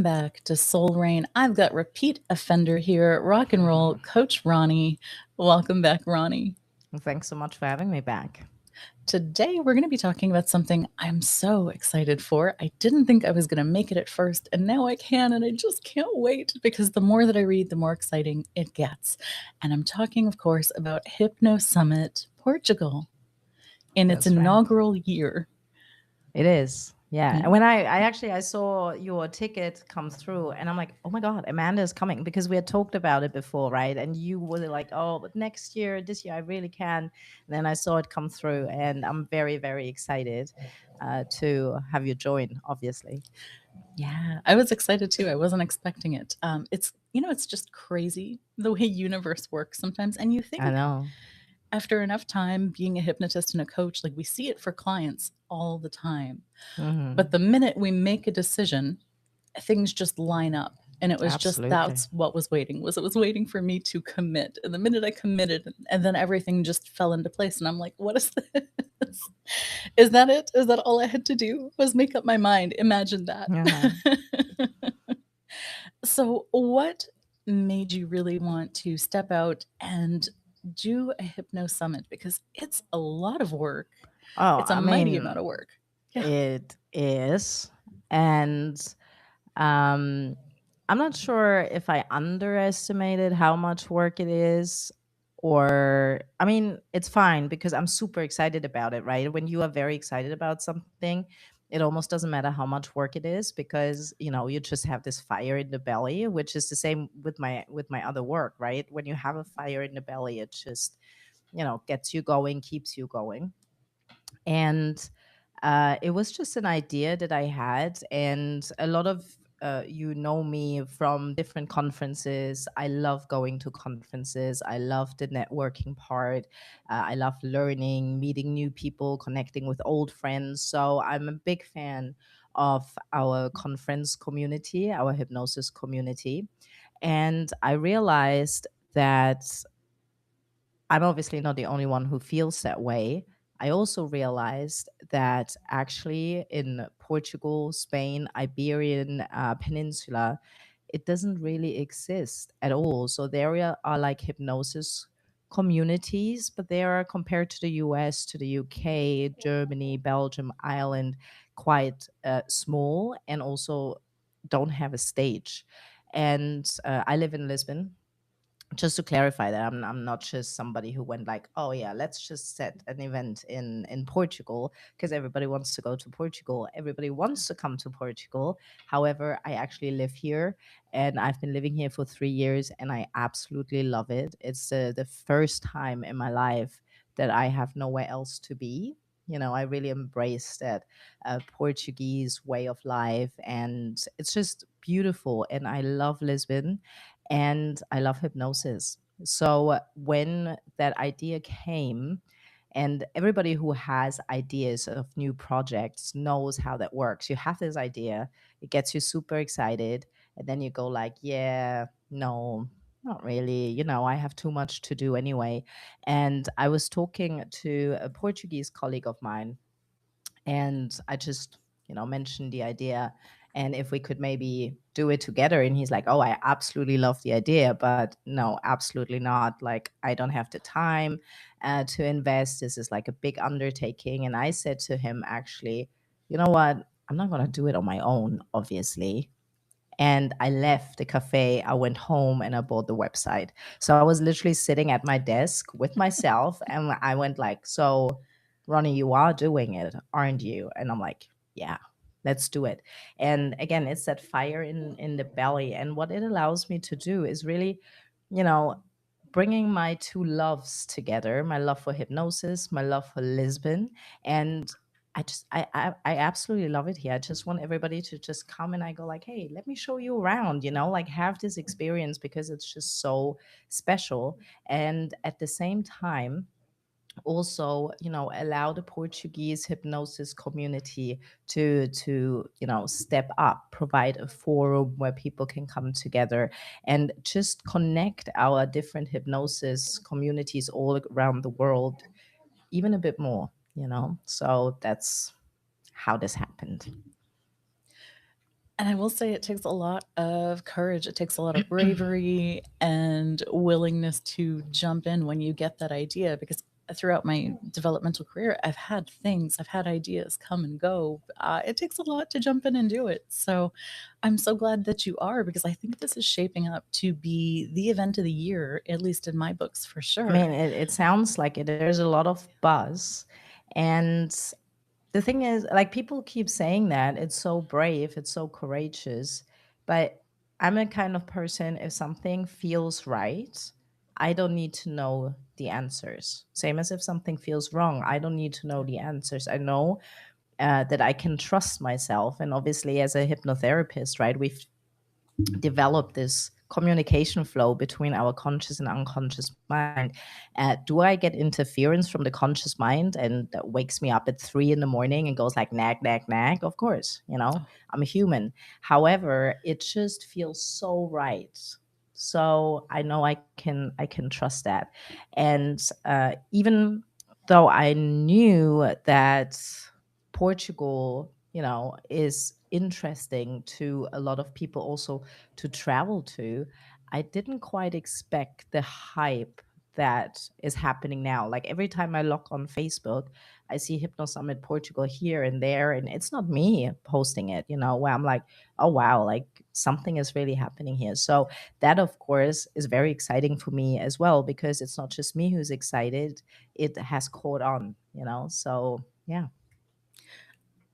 back to Soul Rain. I've got repeat offender here, rock and roll coach Roni. Welcome back, Roni. Thanks so much for having me back. Today, we're going to be talking about something I'm so excited for. I didn't think I was going to make it at first, and now I can, and I just can't wait because the more that I read, the more exciting it gets. And I'm talking, of course, about Hypno Summit Portugal in its That's right. inaugural year. It is. Yeah. Yeah. And when I saw your ticket come through and I'm like, oh my God, Amanda's coming because we had talked about it before, right? And you were like, oh, but next year, this year, I really can. And then I saw it come through and I'm very, very excited to have you join, obviously. Yeah, I was excited too. I wasn't expecting it. It's just crazy the way universe works sometimes. And you I think know. after enough time being a hypnotist and a coach, like we see it for clients all the time. But Hmm. the minute we make a decision, things just line up. And it was just Absolutely. that's what was waiting. It was waiting for me to commit. And the minute I committed, and then everything just fell into place. And I'm like, what is this? Is that it? Is that all I had to do? Was make up my mind. Imagine that. Uh-huh. So, what made you really want to step out and do a hypno summit? Because it's a lot of work. Oh, It's a I mighty mean, amount of work. Yeah. it is. And Um, I'm not sure if I underestimated how much work it is, or I mean, it's fine because I'm super excited about it, right? When you are very excited about something, it almost doesn't matter how much work it is because you just have this fire in the belly, which is the same with my other work, right? When you have a fire in the belly, it just gets you going, keeps you going. And it was just an idea that I had, and a lot of you know me from different conferences. I love going to conferences. I love the networking part. I love learning, meeting new people, connecting with old friends. So I'm a big fan of our conference community, our hypnosis community. And I realized that I'm obviously not the only one who feels that way. I also realized that actually in Portugal, Spain, Iberian Peninsula, it doesn't really exist at all. So there are like hypnosis communities, but they are compared to the US, to the UK, Germany, Belgium, Ireland, quite small and also don't have a stage. And I live in Lisbon, just to clarify that I'm not just somebody who went like, oh yeah, let's just set an event in Portugal because everybody wants to go to Portugal, everybody wants to come to Portugal. However, I actually live here and I've been living here for 3 years and I absolutely love it. It's the first time in my life that I have nowhere else to be. I really embrace that Portuguese way of life, and it's just beautiful, and I love Lisbon and I love hypnosis. So when that idea came, and everybody who has ideas of new projects knows how that works. You have this idea, it gets you super excited, and then you go like, yeah, no, not really. I have too much to do anyway. And I was talking to a Portuguese colleague of mine and I just mentioned the idea, and if we could maybe do it together. And he's like, oh, I absolutely love the idea, but no, absolutely not. Like, I don't have the time to invest. This is like a big undertaking. And I said to him, actually, you know what, I'm not going to do it on my own, obviously. And I left the cafe, I went home and I bought the website. So I was literally sitting at my desk with myself and I went like, so Ronnie, you are doing it, aren't you? And I'm like, yeah, let's do it. And again, it's that fire in the belly. And what it allows me to do is really, you know, bringing my two loves together, my love for hypnosis, my love for Lisbon. And I absolutely love it here. I just want everybody to just come and I go like, hey, let me show you around, like have this experience because it's just so special. And at the same time, also allow the Portuguese hypnosis community to step up, provide a forum where people can come together and just connect our different hypnosis communities all around the world even a bit more. So that's how this happened. And I will say it takes a lot of courage. It takes a lot of bravery and willingness to jump in when you get that idea, because throughout my developmental career, I've had ideas come and go. It takes a lot to jump in and do it. So I'm so glad that you are, because I think this is shaping up to be the event of the year, at least in my books, for I mean, sure. it sounds like it. There's a lot of buzz. And the thing is, like, people keep saying that it's so brave, it's so courageous. But I'm a kind of person, if something feels right, I don't need to know the answers. Same as if something feels wrong, I don't need to know the answers. I know that I can trust myself. And obviously, as a hypnotherapist, right, we've develop this communication flow between our conscious and unconscious mind. Do I get interference from the conscious mind and that wakes me up at 3 in the morning and goes like nag, nag, nag? Of course, Oh, I'm a human. However, it just feels so right. So I know I can trust that. And even though I knew that Portugal, is interesting to a lot of people also to travel to, I didn't quite expect the hype that is happening now. Like every time I log on Facebook, I see Hypno Summit Portugal here and there, and it's not me posting it, where I'm like, oh wow, like something is really happening here. So that, of course, is very exciting for me as well, because it's not just me who's excited, it has caught on, So yeah.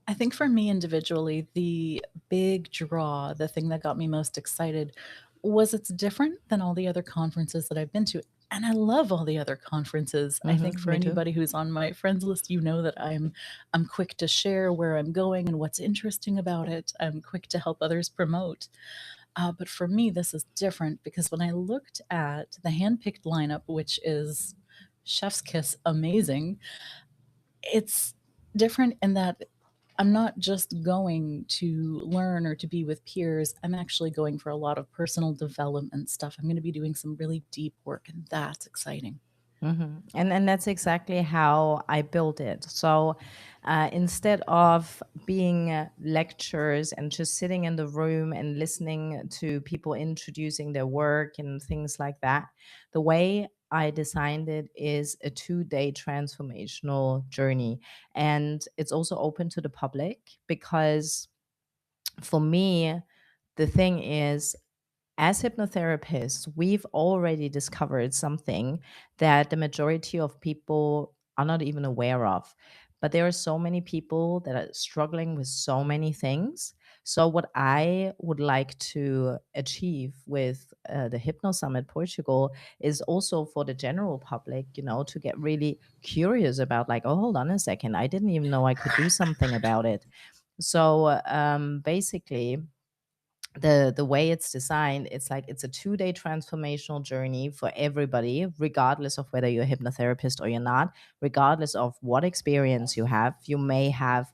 I think for me individually, the big draw, the thing that got me most excited, was it's different than all the other conferences that I've been to. And I love all the other conferences. I think for Me too. anybody who's on my friends list, you know that I'm quick to share where I'm going and what's interesting about it. I'm quick to help others promote. But for me, this is different, because when I looked at the handpicked lineup, which is chef's kiss amazing, it's different in that I'm not just going to learn or to be with peers. I'm actually going for a lot of personal development stuff. I'm going to be doing some really deep work, and that's exciting. And that's exactly how I built it. So instead of being lectures and just sitting in the room and listening to people introducing their work and things like that, the way I designed it is a 2-day transformational journey. And it's also open to the public because for me, the thing is, as hypnotherapists, we've already discovered something that the majority of people are not even aware of. But there are so many people that are struggling with so many things. So, what I would like to achieve with the Hypno Summit Portugal is also for the general public, to get really curious about, like, oh, hold on a second, I didn't even know I could do something about it. So, basically, the way it's designed, it's like it's a 2-day transformational journey for everybody, regardless of whether you're a hypnotherapist or you're not, regardless of what experience you have. You may have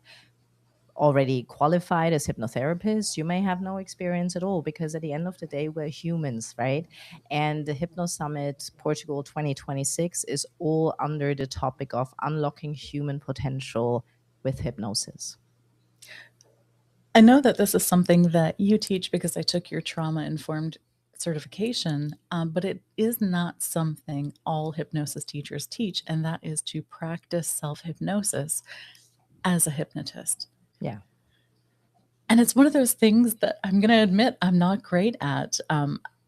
already qualified as hypnotherapist, you may have no experience at all, because at the end of the day, we're humans, right? And the Hypno Summit Portugal 2026 is all under the topic of unlocking human potential with hypnosis. I know that this is something that you teach because I took your trauma informed certification, but it is not something all hypnosis teachers teach, and that is to practice self hypnosis as a hypnotist. Yeah. And it's one of those things that I'm going to admit I'm not great at.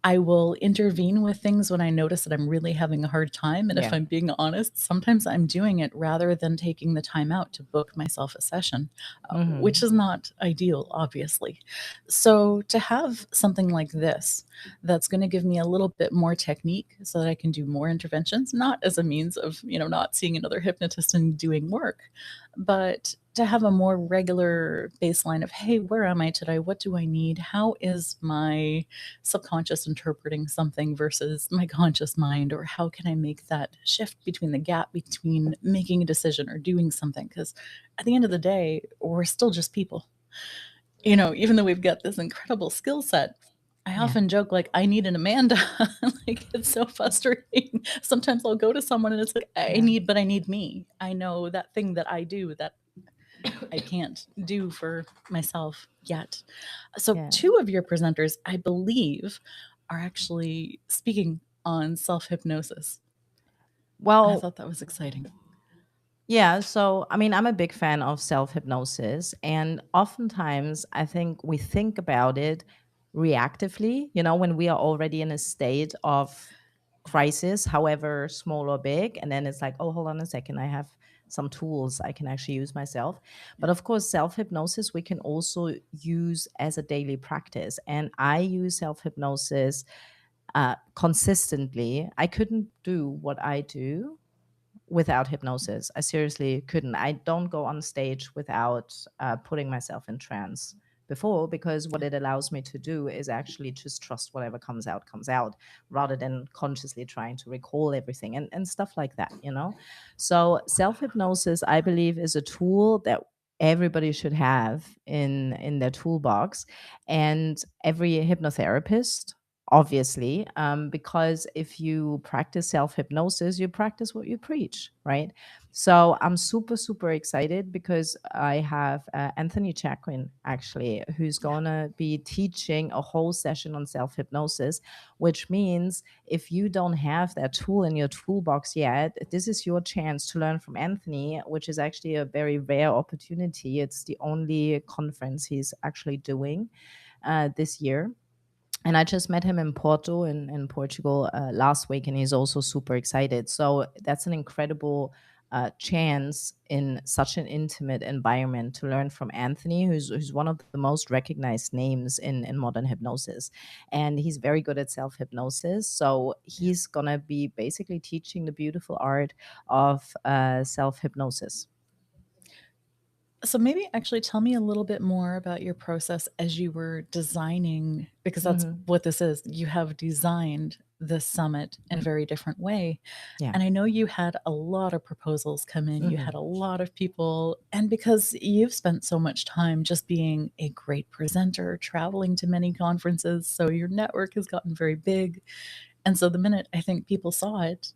I will intervene with things when I notice that I'm really having a hard time. And if Yeah. I'm being honest, sometimes I'm doing it rather than taking the time out to book myself a session, which Hmm. is not ideal, obviously. So to have something like this that's going to give me a little bit more technique so that I can do more interventions, not as a means of, not seeing another hypnotist and doing work, but to have a more regular baseline of, hey, where am I today? What do I need? How is my subconscious interpreting something versus my conscious mind? Or how can I make that shift between the gap between making a decision or doing something? Because at the end of the day, we're still just people. Even though we've got this incredible skill set, I Yeah. often joke like I need an Amanda. Like it's so frustrating. Sometimes I'll go to someone and it's like Yeah. I need me. I know that thing that I do that I can't do for myself yet. So, Yeah. two of your presenters, I believe, are actually speaking on self hypnosis. And I Well, thought that was exciting. yeah, so I mean, I'm a big fan of self hypnosis. And oftentimes I think we think about it reactively, when we are already in a state of crisis, however small or big. And then it's like, oh, hold on a second, I have some tools I can actually use myself. But Yeah. of course, self hypnosis we can also use as a daily practice. And I use self hypnosis consistently. I couldn't do what I do without hypnosis. I seriously couldn't. I don't go on stage without putting myself in trance before, because what Yeah. it allows me to do is actually just trust whatever comes out, rather than consciously trying to recall everything and stuff like that. So self hypnosis, I believe, is a tool that everybody should have in their toolbox, and every hypnotherapist, obviously, because if you practice self hypnosis, you practice what you preach, right? So I'm super, super excited because I have Anthony Chakrin, actually, who's Yeah. going to be teaching a whole session on self hypnosis, which means if you don't have that tool in your toolbox yet, this is your chance to learn from Anthony, which is actually a very rare opportunity. It's the only conference he's actually doing this year, and I just met him in Porto in Portugal last week, and he's also super excited. So that's an incredible chance in such an intimate environment to learn from Anthony, who's one of the most recognized names in modern hypnosis, and he's very good at self hypnosis. So Yeah. he's gonna be basically teaching the beautiful art of self hypnosis. So maybe actually tell me a little bit more about your process as you were designing, because that's Hmm. what this is. You have designed this summit in a very different way. Yeah. And I know you had a lot of proposals come in, you had Hmm. a lot of people. And because you've spent so much time just being a great presenter, traveling to many conferences, so your network has gotten very big. And so the minute I think people saw it,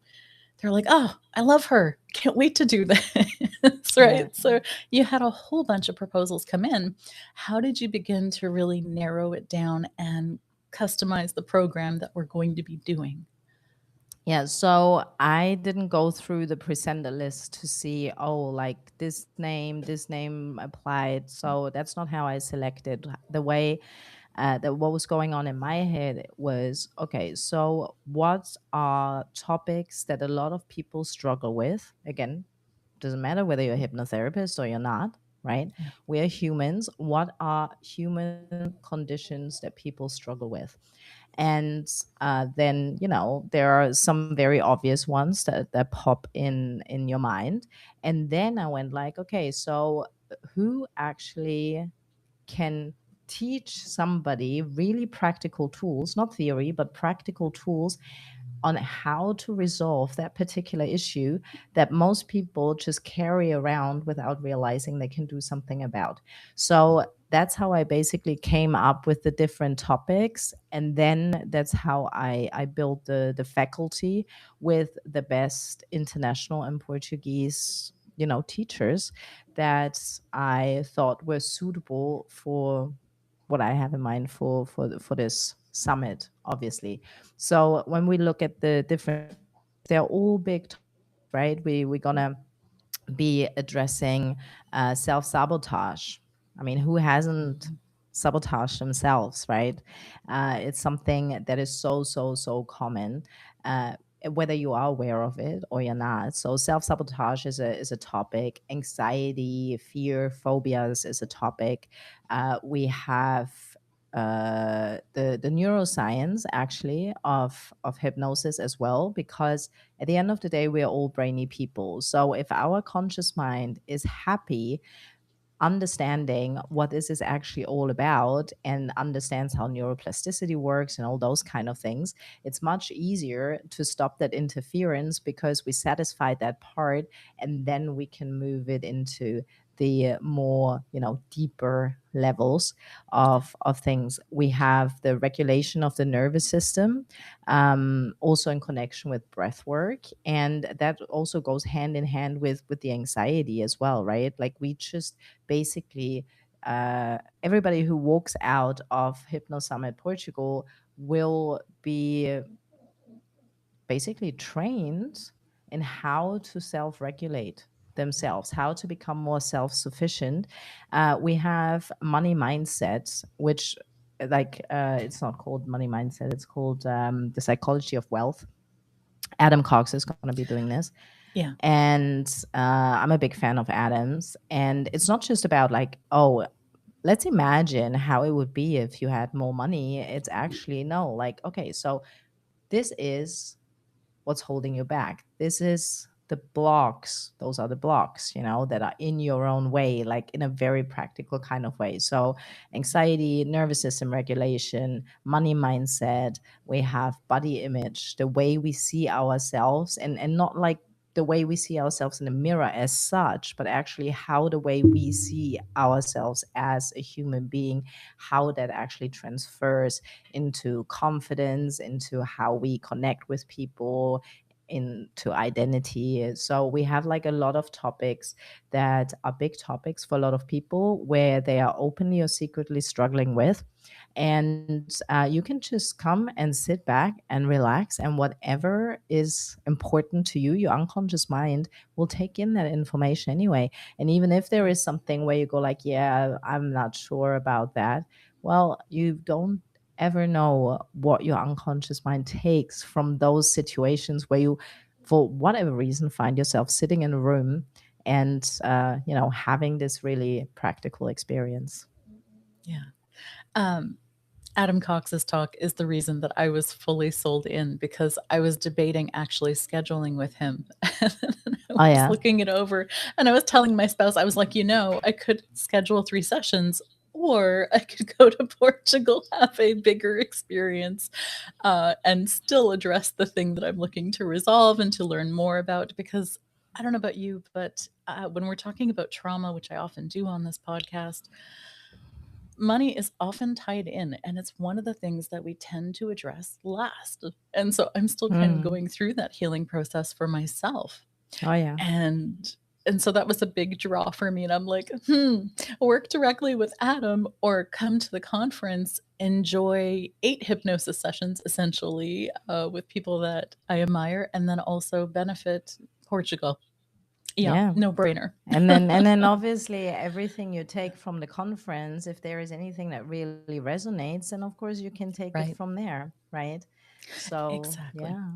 they're like, "Oh, I love her. Can't wait to do this." Yeah. Right? So you had a whole bunch of proposals come in. How did you begin to really narrow it down and customize the program that we're going to be doing? Yeah, so I didn't go through the presenter list to see, oh, like this name applied. So that's not how I selected. The way that what was going on in my head was, okay, so what are topics that a lot of people struggle with? Again, doesn't matter whether you're a hypnotherapist or you're not, right? Yeah. We are humans. What are human conditions that people struggle with? And then there are some very obvious ones that pop in your mind. And then I went like, okay, so who actually can teach somebody really practical tools, not theory, but practical tools on how to resolve that particular issue that most people just carry around without realizing they can do something about. So that's how I basically came up with the different topics. And then that's how I built the faculty with the best international and Portuguese teachers that I thought were suitable for what I have in mind for this summit, obviously. So when we look at the different, they're all big topics, right? We're gonna be addressing self sabotage. I mean, who hasn't Mhm. sabotaged themselves, right? It's something that is so common. Whether you are aware of it or you're not. So self sabotage is a topic. Anxiety, fear, phobias is a topic. We have the neuroscience actually of hypnosis as well, because at the end of the day, we are all brainy people. So if our conscious mind is happy understanding what this is actually all about and understands how neuroplasticity works and all those kind of things, it's much easier to stop that interference because we satisfy that part, and then we can move it into the more, deeper levels of things. We have the regulation of the nervous system, also in connection with breath work, and that also goes hand in hand with the anxiety as well, right? Like we just basically, everybody who walks out of Hypno Summit Portugal will be basically trained in how to self-regulate themselves, how to become more self-sufficient. We have money mindset, which, it's not called money mindset, it's called the psychology of wealth. Adam Cox is going to be doing this. Yeah. And I'm a big fan of Adam's. And it's not just about like, oh, let's imagine how it would be if you had more money. It's actually, no, like, okay, so this is what's holding you back. This is the blocks. Those are the blocks, that are in your own way, like in a very practical kind of way. So, anxiety, nervous system regulation, money mindset, we have body image, the way we see ourselves, and not like the way we see ourselves in the mirror as such, but actually how the way we see ourselves as a human being, how that actually transfers into confidence, into how we connect with people, into identity. So we have like a lot of topics that are big topics for a lot of people where they are openly or secretly struggling with. And you can just come and sit back and relax, and whatever is important to you, your unconscious mind will take in that information anyway. And even if there is something where you go like, yeah, I'm not sure about that, well, you don't ever know what your unconscious mind takes from those situations where you, for whatever reason, find yourself sitting in a room and having this really practical experience. Yeah. Um, Adam Cox's talk is the reason that I was fully sold in, because I was debating actually scheduling with him. And then I Oh was yeah. looking it over and I was telling my spouse, I was like, I could schedule 3 sessions, or I could go to Portugal, have a bigger experience, and still address the thing that I'm looking to resolve and to learn more about. Because I don't know about you, but when we're talking about trauma, which I often do on this podcast, money is often tied in, and it's one of the things that we tend to address last. And so I'm still kind of Mm. going through that healing process for myself. Oh yeah. And so that was a big draw for me, and I'm like, work directly with Adam or come to the conference, enjoy 8 hypnosis sessions essentially, with people that I admire, and then also benefit Portugal. Yeah, Yeah. no brainer. And then obviously everything you take from the conference, if there is anything that really resonates, then of course you can take it Right. from there, right? So Exactly. yeah.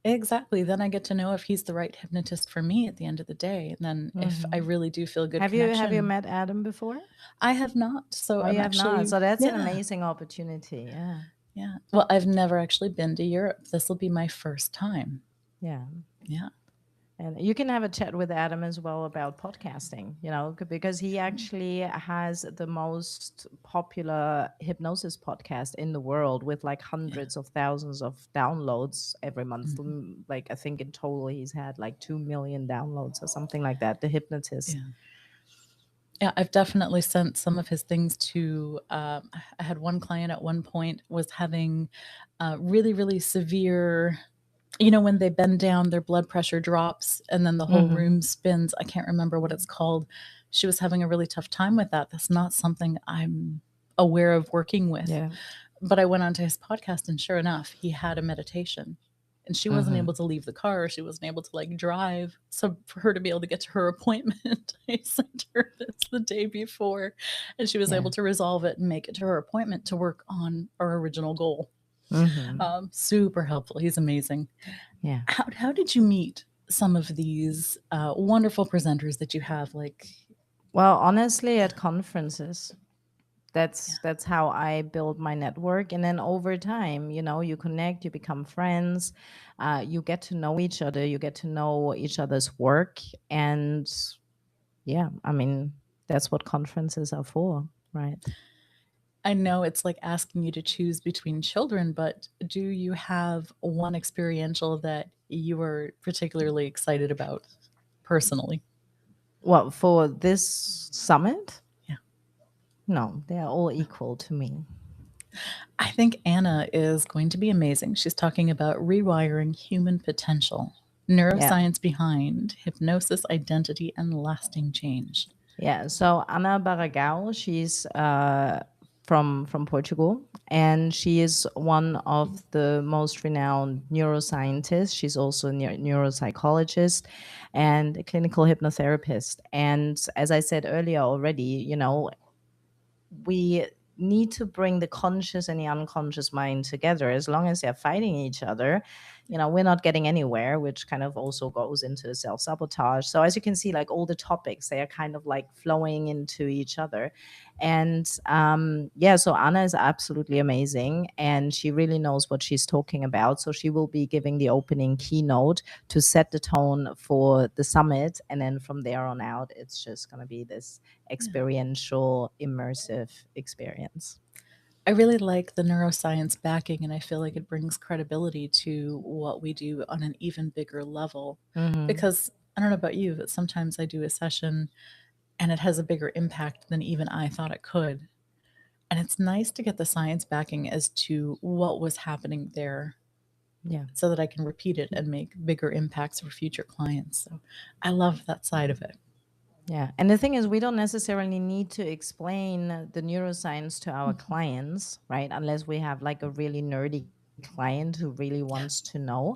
Exactly. Then I get to know if he's the right hypnotist for me at the end of the day. And then if I Hmm. really do feel good Have you connection, met Adam before? I have not. So Oh, I'm you have not. actually, So that's an yeah, amazing opportunity. Yeah. yeah. Well, I've never actually been to Europe. This will be my first time. Yeah. Yeah. And you can have a chat with Adam as well about podcasting, because he actually has the most popular hypnosis podcast in the world with like Yeah. hundreds of thousands of downloads every month. Mhm. Like I think in total he's had like 2 million downloads or something like that. The hypnotist. Yeah. Yeah, I've definitely sent some of his things to. I had one client at one point was having really, really severe. When they bend down, their blood pressure drops and then the whole Hmm. room spins. I can't remember what it's called. She was having a really tough time with that. That's not something I'm aware of working with. Yeah. But I went onto his podcast, and sure enough, he had a meditation. And she wasn't able Hmm. to leave the car. She wasn't able to like drive. So for her to be able to get to her appointment, I sent her this the day before, and she was Yeah. able to resolve it and make it to her appointment to work on our original goal. Hmm. Super helpful. He's amazing. Yeah. How did you meet some of these wonderful presenters that you have? Like, Well, honestly, at conferences. yeah, That's how I build my network, and then over time, you connect, you become friends, you get to know each other, you get to know each other's work, and yeah, I mean that's what conferences are for, right? I know it's like asking you to choose between children, but do you have one experiential that you were particularly excited about personally? What, for this summit? Yeah. No, they are all equal to me. I think Anna is going to be amazing. She's talking about rewiring human potential, Yeah. neuroscience behind hypnosis, identity, and lasting change. Yeah. So Ana Baragao, she's from Portugal, and she is one of the most renowned neuroscientists. She's also a neuropsychologist and a clinical hypnotherapist. And as I said earlier already, we need to bring the conscious and the unconscious mind together. As long as they're fighting each other, we're not getting anywhere, which kind of also goes into self-sabotage. So as you can see, like all the topics, they are kind of like flowing into each other. And yeah, so Anna is absolutely amazing, and she really knows what she's talking about. So she will be giving the opening keynote to set the tone for the summit, and then from there on out, it's just going to be this Yeah. experiential, immersive experience. I really like the neuroscience backing, and I feel like it brings credibility to what we do on an even bigger level. Hmm. Because I don't know about you, but sometimes I do a session and it has a bigger impact than even I thought it could. And it's nice to get the science backing as to what was happening there Yeah. so that I can repeat it and make bigger impacts for future clients. So I love that side of it. Yeah. And the thing is, we don't necessarily need to explain the neuroscience to our Mhm. clients, right? Unless we have like a really nerdy client who really wants to know.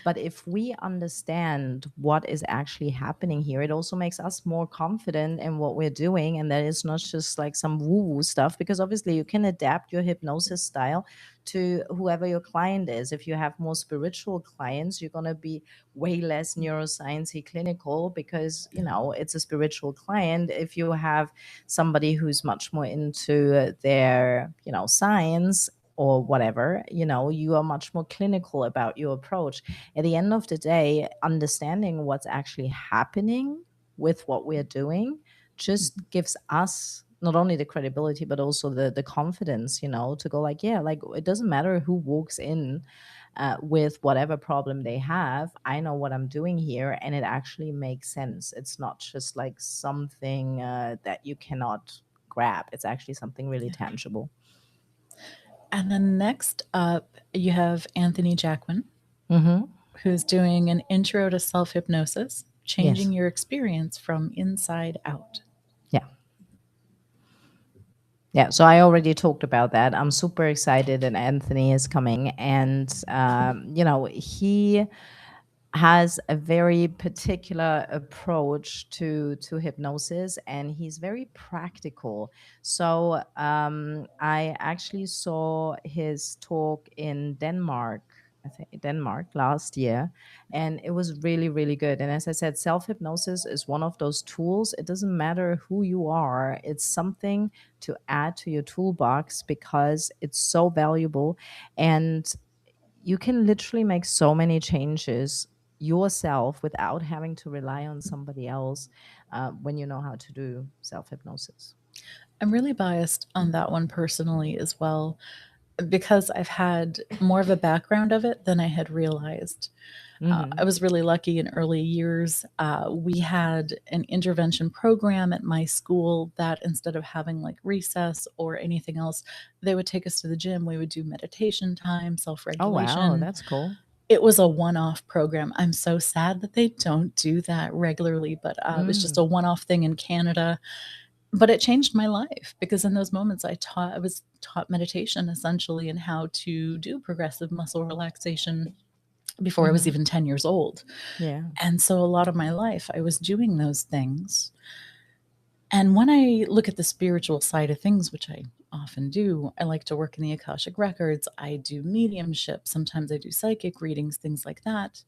But if we understand what is actually happening here, it also makes us more confident in what we're doing. And that is not just like some woo woo stuff, because obviously you can adapt your hypnosis style to whoever your client is. If you have more spiritual clients, you're going to be way less neuroscience clinical, because it's a spiritual client. If you have somebody who's much more into their science or whatever, you are much more clinical about your approach. At the end of the day, understanding what's actually happening with what we're doing just gives us not only the credibility but also the confidence, to go like, yeah, like it doesn't matter who walks in with whatever problem they have. I know what I'm doing here, and it actually makes sense. It's not just like something that you cannot grab. It's actually something really Yeah. tangible. And then next up, you have Anthony Jacquin, Mm-hmm. who's doing an intro to self hypnosis, changing Yes. your experience from inside out. Yeah. Yeah, so I already talked about that. I'm super excited that Anthony is coming, and he has a very particular approach to hypnosis, and he's very practical. So I actually saw his talk in Denmark, I think Denmark last year, and it was really really good. And as I said, self hypnosis is one of those tools. It doesn't matter who you are, it's something to add to your toolbox because it's so valuable. And you can literally make so many changes yourself without having to rely on somebody else when you know how to do self hypnosis. I'm really biased on that one personally as well, because I've had more of a background of it than I had realized. I Hmm. was really lucky in early years. We had an intervention program at my school that instead of having like recess or anything else, they would take us to the gym. We would do meditation time, self Oh, wow, regulation. that's cool. It was a one off program. I'm so sad that they don't do that regularly, but it was just Mm. a one off thing in Canada. But it changed my life because in those moments I was taught meditation essentially and how to do progressive muscle relaxation before I was Hmm. even 10 years old. Yeah. And so a lot of my life I was doing those things. And when I look at the spiritual side of things, which I often do, I like to work in the Akashic records. I do mediumship. Sometimes I do psychic readings, things like that.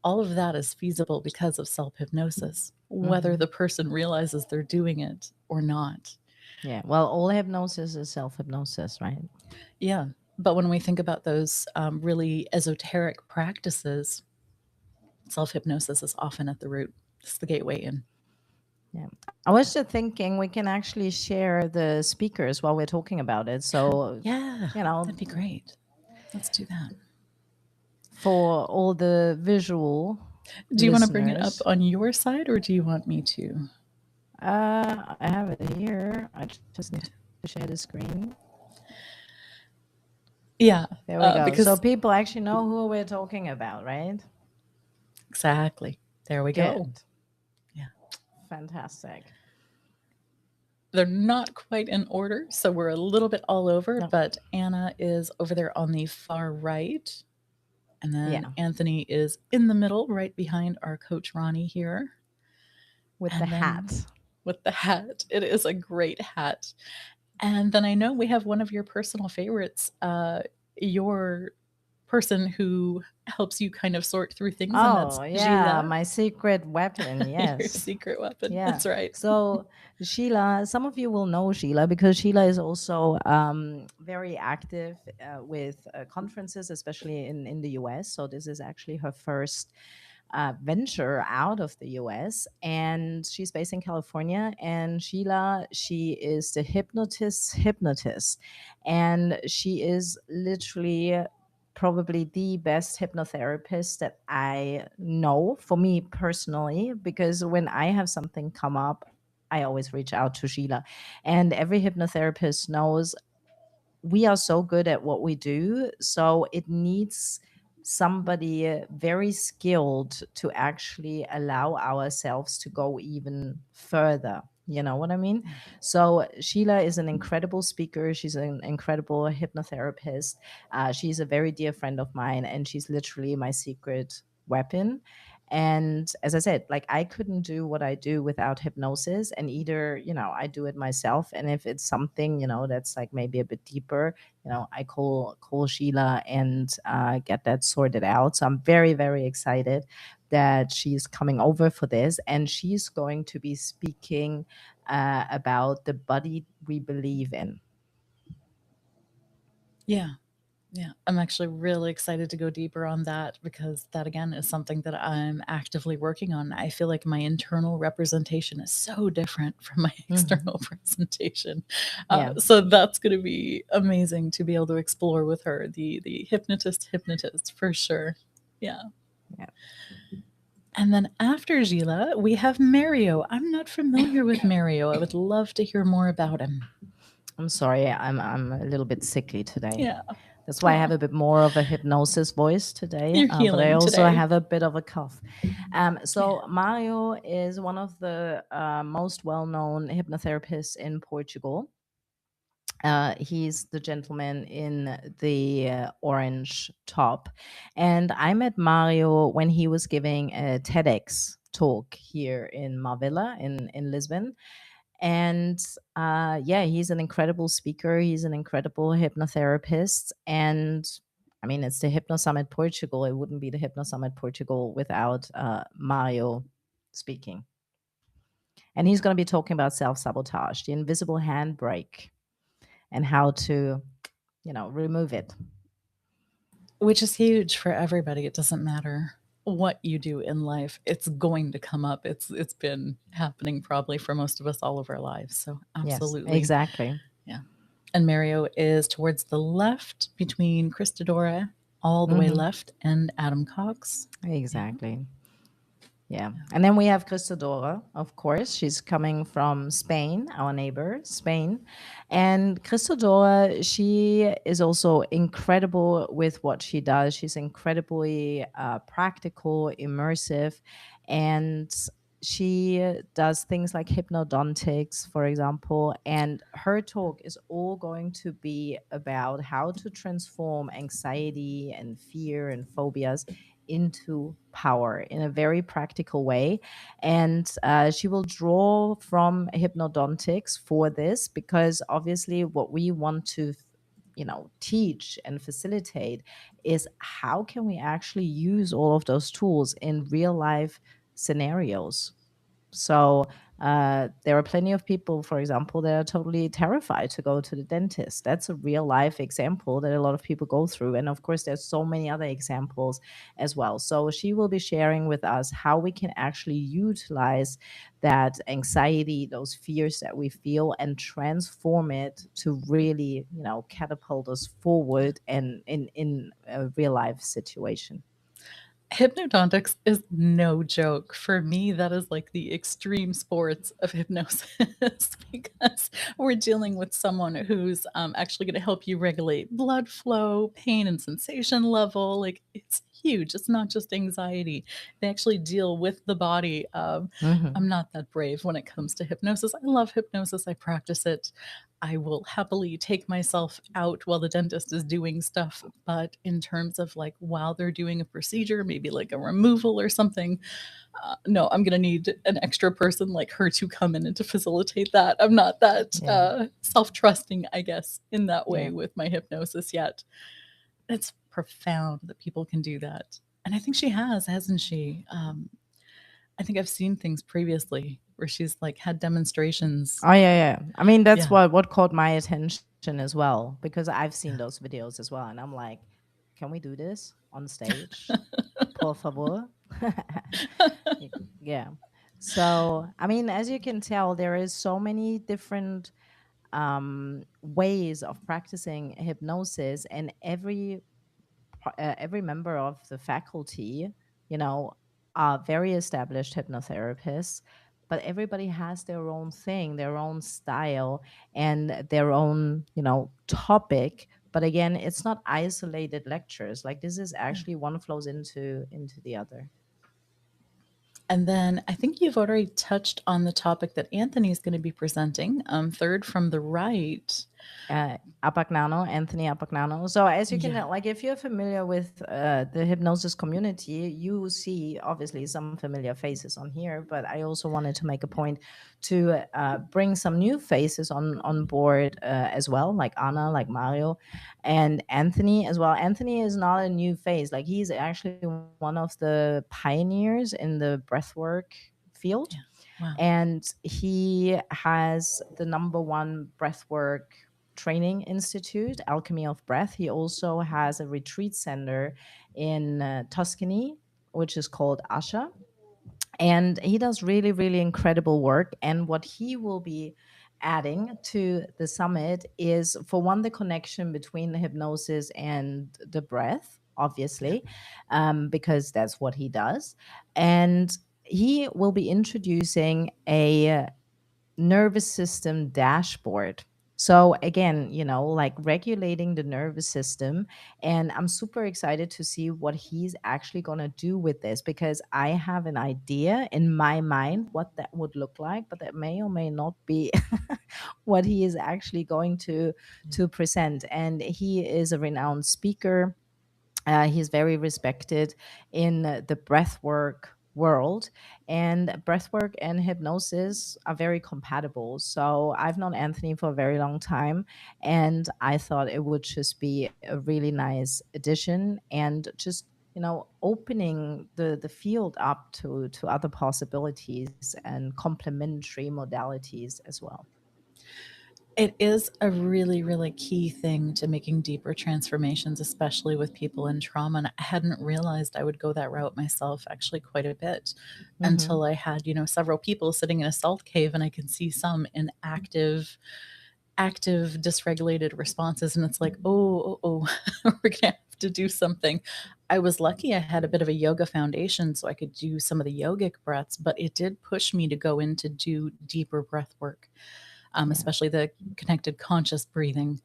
All of that is feasible because of self hypnosis, whether Hmm. the person realizes they're doing it or not. Yeah. Well, all hypnosis is self hypnosis, right? Yeah. But when we think about those really esoteric practices, self hypnosis is often at the root. It's the gateway in. Yeah. I was just thinking we can actually share the speakers while we're talking about it. So, Yeah, you know, that'd be great. Let's do that. for all the visual. Do you want to bring it up listeners. on your side or do you want me to? I have it here. I just need to share the screen. Yeah, There we go. So because people actually know who we're talking about, right? exactly. There we go. Good. Yeah. Fantastic. They're not quite in order, so we're a little bit all over, No. but Anna is over there on the far right. And then Yeah. Anthony is in the middle, right behind our coach Roni here. With the And then hat. with the hat, it is a great hat. And then I know we have one of your personal favorites, your person who helps you kind of sort through things, and that's Oh, yeah. Gila, My secret weapon. your Yes. secret weapon. Yeah. That's right. So Sheila, some of you will know Sheila because Sheila is also very active with conferences, especially in the US. So this is actually her first venture out of the US, and she's based in California. And Sheila, she is the hypnotist, and she is literally probably the best hypnotherapist that I know for me personally, because when I have something come up, I always reach out to Sheila. And every hypnotherapist knows we are so good at what we do. So it needs somebody very skilled to actually allow ourselves to go even further. You know what I mean? So Sheila is an incredible speaker. She's an incredible hypnotherapist. She's a very dear friend of mine, and she's literally my secret weapon. And as I said, like I couldn't do what I do without hypnosis. And either, I do it myself. And if it's something, that's like maybe a bit deeper, I call Sheila and get that sorted out. So I'm very, very excited that she's coming over for this. And she's going to be speaking about the body we believe in. Yeah. Yeah, I'm actually really excited to go deeper on that because that again is something that I'm actively working on. I feel like my internal representation is so different from my Mhm. external presentation. Yeah. So that's going to be amazing to be able to explore with her, the hypnotist for sure. Yeah. Yeah. And then after Gila, we have Mario. I'm not familiar with Mario. I would love to hear more about him. I'm sorry, I'm a little bit sickly today. Yeah. That's why I have Oh, a bit more of a hypnosis voice today, you're but I healing also today. have a bit of a cough. Yeah. So Mario is one of the most well-known hypnotherapists in Portugal. He's the gentleman in the orange top, and I met Mario when he was giving a TEDx talk here in Mavila in Lisbon. And yeah, he's an incredible speaker. He's an incredible hypnotherapist. And I mean, it's the Hypno Summit Portugal. It wouldn't be the Hypno Summit Portugal without Mario speaking. And he's going to be talking about self sabotage, the invisible handbrake, and how to, remove it. Which is huge for everybody. It doesn't matter what you do in life. It's going to come up. It's been happening probably for most of us all of our lives. So Yes, absolutely. exactly. Yeah. And Mario is towards the left between Christadora all the way Hmm. left and Adam Cox. Yeah. Exactly. Yeah. And then we have Cristodora, of course. She's coming from Spain, our neighbor, Spain. And Cristodora, she is also incredible with what she does. She's incredibly practical, immersive, and she does things like hypnodontics, for example. And her talk is all going to be about how to transform anxiety and fear and phobias into power in a very practical way. And she will draw from hypnodontics for this, because obviously what we want to teach and facilitate is how can we actually use all of those tools in real life scenarios. So there are plenty of people, for example, that are totally terrified to go to the dentist. That's a real life example that a lot of people go through. And of course, there's so many other examples as well. So she will be sharing with us how we can actually utilize that anxiety, those fears that we feel, and transform it to really, catapult us forward and in a real life situation. Hypnodontics is no joke. For me, that is like the extreme sports of hypnosis because we're dealing with someone who's actually going to help you regulate blood flow, pain and sensation level. Like it's huge. It's not just anxiety. They actually deal with the body. I'm Hmm. not that brave when it comes to hypnosis. I love hypnosis. I practice it. I will happily take myself out while the dentist is doing stuff. But in terms of like while they're doing a procedure, maybe like a removal or something, no, I'm going to need an extra person like her to come in and to facilitate that. I'm not that Yeah, self trusting, I guess, in that way yeah. with my hypnosis yet. It's profound that people can do that. And I think she has, hasn't she? I think I've seen things previously where she's like had demonstrations. Oh yeah, yeah. I mean, that's Yeah. what caught my attention as well, because I've seen those videos as well, and I'm like, can we do this on stage? Por favor. Yeah. So, I mean, as you can tell, there is so many different ways of practicing hypnosis, and every member of the faculty, you know, are very established hypnotherapists, but everybody has their own thing, their own style, and their own, topic. But again, it's not isolated lectures. Like this is Yeah. actually one flows into the other. And then I think you've already touched on the topic that Anthony is going to be presenting, third from the right. Anthony Apagnano. So as you can Yeah. tell, like if you're familiar with the hypnosis community, you see obviously some familiar faces on here. But I also wanted to make a point to bring some new faces on board as well, like Anna, like Mario, and Anthony as well. Anthony is not a new face; like he's actually one of the pioneers in the breathwork field, Yeah. Wow. and he has the number one breathwork training institute, Alchemy of Breath. He also has a retreat center in Tuscany, which is called Asha, and he does really really incredible work. And what he will be adding to the summit is, for one, the connection between the hypnosis and the breath, Yeah. obviously, because that's what he does. And he will be introducing a nervous system dashboard. So again, like regulating the nervous system. And I'm super excited to see what he's actually going to do with this, because I have an idea in my mind what that would look like, but that may or may not be what he is actually going to present. And he is a renowned speaker. He's very respected in the breathwork world, and breathwork and hypnosis are very compatible. So I've known Anthony for a very long time, and I thought it would just be a really nice addition, and just opening the field up to other possibilities and complementary modalities as well. It is a really, really key thing to making deeper transformations, especially with people in trauma. And I hadn't realized I would go that route myself actually quite a bit Hmm. until I had, several people sitting in a salt cave and I could see some in active dysregulated responses. And it's like, oh, we're going to have to do something. I was lucky I had a bit of a yoga foundation so I could do some of the yogic breaths, but it did push me to go in to do deeper breath work, Yeah, especially the connected conscious breathing.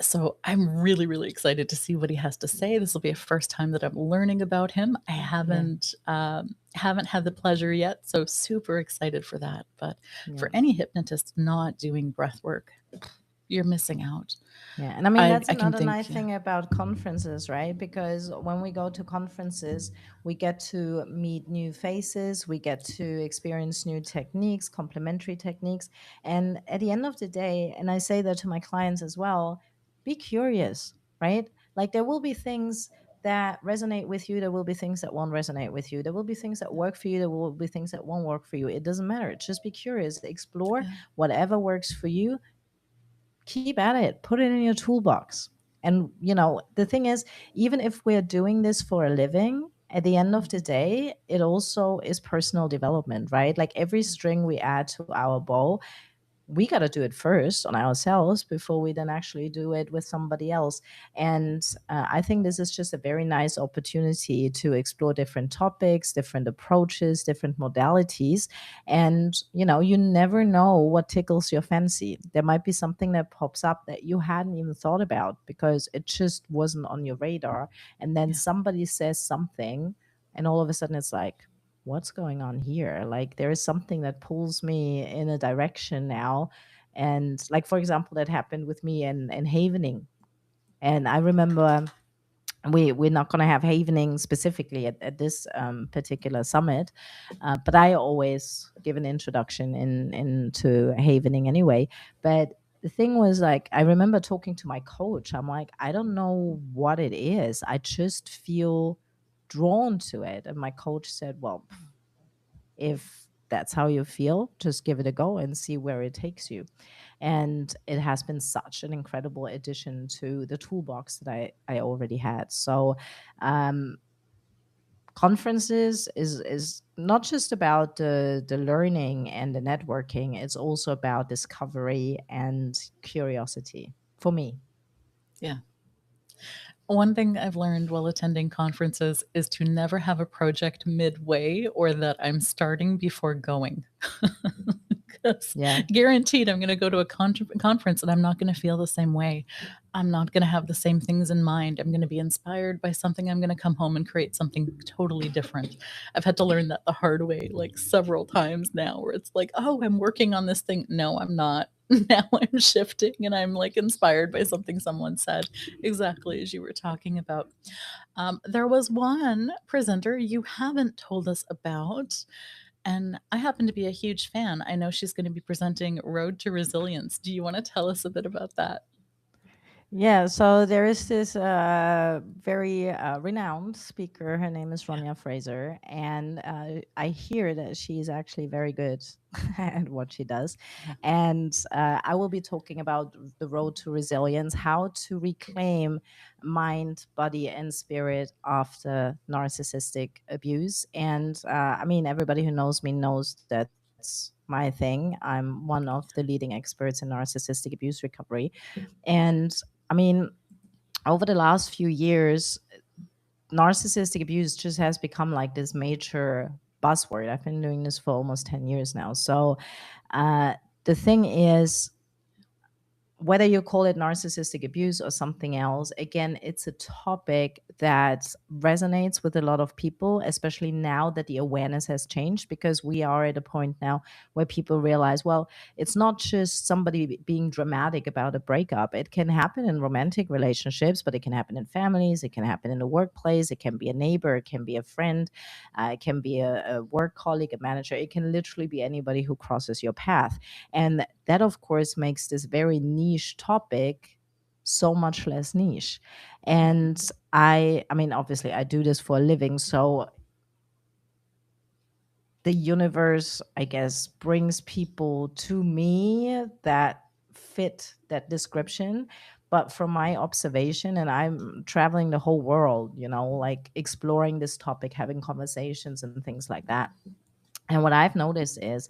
So I'm really, really excited to see what he has to say. This will be a first time that I'm learning about him. I yeah, haven't had the pleasure yet, so super excited for that. But yeah. for any hypnotist not doing breath work, you're missing out. Yeah, and I mean I that's I can another think, nice yeah, thing about conferences, right? Because when we go to conferences, we get to meet new faces, we get to experience new techniques, complementary techniques, and at the end of the day, and I say that to my clients as well, be curious, right? Like there will be things that resonate with you, there will be things that won't resonate with you, there will be things that work for you, there will be things that won't work for you. It doesn't matter. Just be curious, explore yeah, whatever works for you, keep at it, put it in your toolbox. And the thing is, even if we're doing this for a living, at the end of the day, it also is personal development, right? Like every string we add to our bow, we got to do it first on ourselves before we then actually do it with somebody else. And I think this is just a very nice opportunity to explore different topics, different approaches, different modalities. And, you never know what tickles your fancy. There might be something that pops up that you hadn't even thought about because it just wasn't on your radar. And then Yeah. somebody says something, and all of a sudden it's like, what's going on here? Like, there is something that pulls me in a direction now. And like, for example, that happened with me in havening. And I remember we're not going to have havening specifically at this particular summit, but I always give an introduction into havening anyway. But the thing was, like, I remember talking to my coach. I'm like, I don't know what it is, I just feel drawn to it. And my coach said, well, if that's how you feel, just give it a go and see where it takes you. And it has been such an incredible addition to the toolbox that I already had. So um, conferences is not just about the learning and the networking, it's also about discovery and curiosity for me. Yeah. One thing I've learned while attending conferences is to never have a project midway or that I'm starting before going. 'Cause Yeah. guaranteed I'm gonna go to a conference and I'm not gonna feel the same way. I'm not gonna have the same things in mind. I'm gonna be inspired by something. I'm gonna come home and create something totally different. I've had to learn that the hard way, like, several times now, where it's like, "Oh, I'm working on this thing." No, I'm not. Now I'm shifting and I'm, like, inspired by something someone said, exactly as you were talking about. There was one presenter you haven't told us about, and I happen to be a huge fan. I know she's gonna be presenting Road to Resilience. Do you wanna tell us a bit about that? Yeah, so there is this very renowned speaker. Her name is Yeah. Ronia Fraser, and I hear that she's actually very good at what she does. And I will be talking about the road to resilience, how to reclaim mind, body, and spirit after narcissistic abuse. And I mean, everybody who knows me knows that's my thing. I'm one of the leading experts in narcissistic abuse recovery. And I mean, over the last few years, narcissistic abuse just has become like this major buzzword. I've been doing this for almost 10 years now. So uh, the thing is, whether you call it narcissistic abuse or something else, again, it's a topic that resonates with a lot of people, especially now that the awareness has changed, because we are at a point now where people realize, well, it's not just somebody being dramatic about a breakup. It can happen in romantic relationships, but it can happen in families, it can happen in the workplace, it can be a neighbor, it can be a friend, it can be a work colleague, a manager. It can literally be anybody who crosses your path. And that, of course, makes this very niche topic so much less niche. And I mean, obviously, I do this for a living. So the universe, I guess, brings people to me that fit that description. But from my observation, and I'm traveling the whole world, like exploring this topic, having conversations and things like that. And what I've noticed is